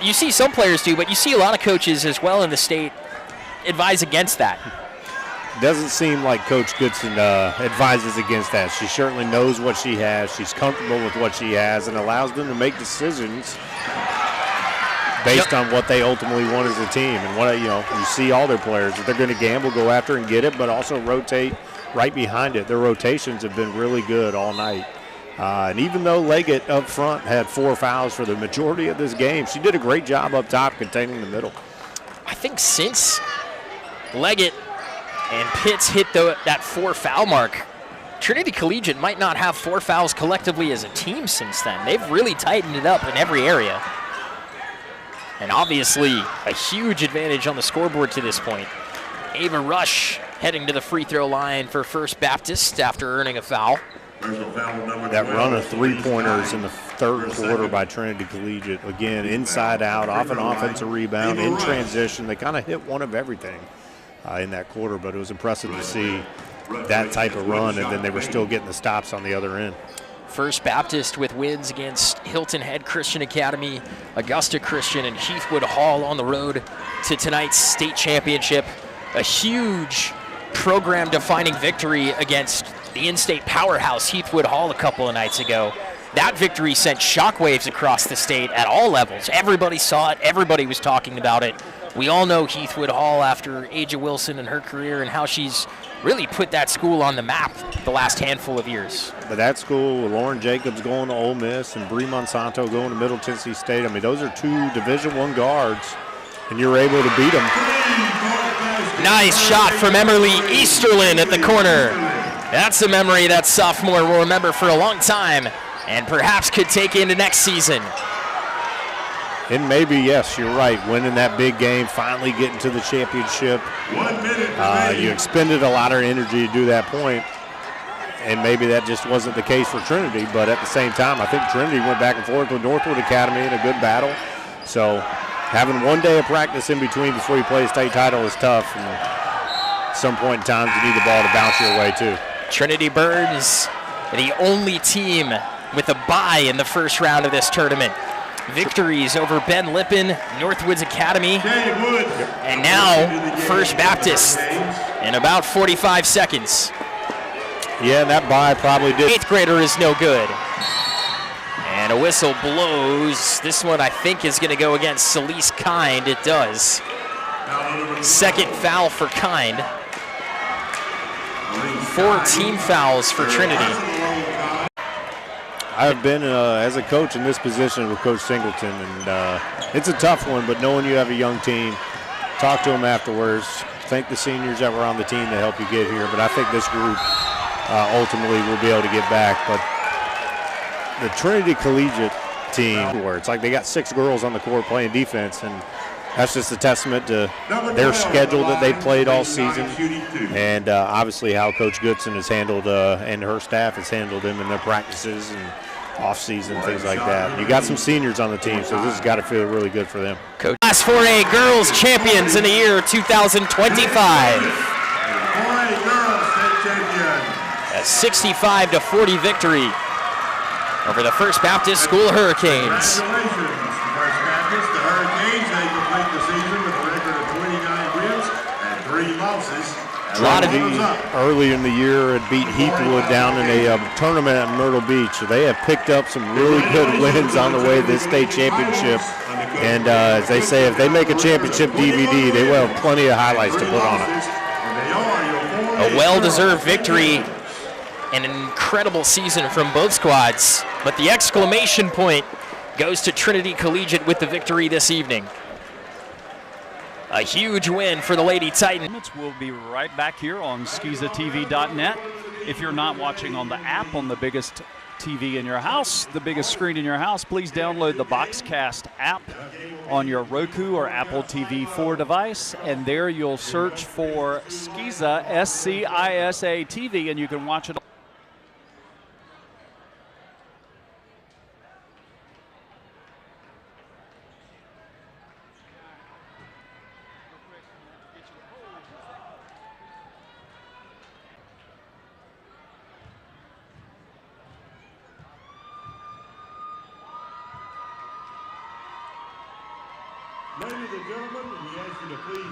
you see some players do, but you see a lot of coaches as well in the state advise against that. Doesn't seem like Coach Goodson advises against that. She certainly knows what she has. She's comfortable with what she has and allows them to make decisions based on what they ultimately want as a team. And what you see all their players, if they're going to gamble, go after and get it, but also rotate right behind it. Their rotations have been really good all night. And even though Leggett up front had 4 fouls for the majority of this game, she did a great job up top containing the middle. I think since Leggett and Pitts hit that 4 foul mark, Trinity Collegiate might not have 4 fouls collectively as a team since then. They've really tightened it up in every area. And obviously a huge advantage on the scoreboard to this point. Ava Rush heading to the free throw line for First Baptist after earning a foul. That run of three-pointers in the third quarter by Trinity Collegiate. Again, inside out, off an offensive rebound, in transition. They kind of hit one of everything in that quarter, but it was impressive to see that type of run, and then they were still getting the stops on the other end. First Baptist with wins against Hilton Head Christian Academy, Augusta Christian, and Heathwood Hall on the road to tonight's state championship. A huge program-defining victory against the in-state powerhouse Heathwood Hall a couple of nights ago. That victory sent shockwaves across the state at all levels. Everybody saw it. Everybody was talking about it. We all know Heathwood Hall after Aja Wilson and her career and how she's really put that school on the map the last handful of years. But that school, with Lauren Jacobs going to Ole Miss and Bree Monsanto going to Middle Tennessee State, I mean, those are two Division I guards, and you're able to beat them. Nice shot from Emily Easterlin at the corner. That's a memory that sophomore will remember for a long time and perhaps could take into next season. And maybe, yes, you're right, winning that big game, finally getting to the championship. You expended a lot of energy to do that point, and maybe that just wasn't the case for Trinity, but at the same time, I think Trinity went back and forth with Northwood Academy in a good battle. So having 1 day of practice in between before you play a state title is tough, and at some point in time, you need the ball to bounce your way too. Trinity Birds, the only team with a bye in the first round of this tournament. Victories over Ben Lippen, Northwoods Academy, and now First Baptist in about 45 seconds. Yeah, and that bye probably did. Eighth grader is no good. And a whistle blows. This one I think is going to go against Celeste Kind. It does. Second foul for Kind. 4 team fouls for Trinity. I've been as a coach in this position with Coach Singleton, and it's a tough one, but knowing you have a young team, talk to them afterwards, thank the seniors that were on the team to help you get here, but I think this group ultimately will be able to get back. But the Trinity Collegiate team, where it's like they got 6 girls on the court playing defense, and that's just a testament to their schedule that they played all season, and obviously how Coach Goodson has handled and her staff has handled them in their practices and off-season, things like that. You got some seniors on the team, so this has got to feel really good for them. Coach. Class 4A girls champions in the year 2025. A 65-40 victory over the First Baptist School Hurricanes. Trinity early in the year had beat Heathwood down in a tournament in Myrtle Beach. So they have picked up some really good wins on the way to this state championship. And as they say, if they make a championship DVD, they will have plenty of highlights to put on it. A well-deserved victory, an incredible season from both squads. But the exclamation point goes to Trinity Collegiate with the victory this evening. A huge win for the Lady Titans. We'll be right back here on SkizaTV.net. If you're not watching on the app on the biggest TV in your house, the biggest screen in your house, please download the Boxcast app on your Roku or Apple TV 4 device, and there you'll search for Skiza, S-C-I-S-A TV, and you can watch it. Ladies and gentlemen, we ask you to please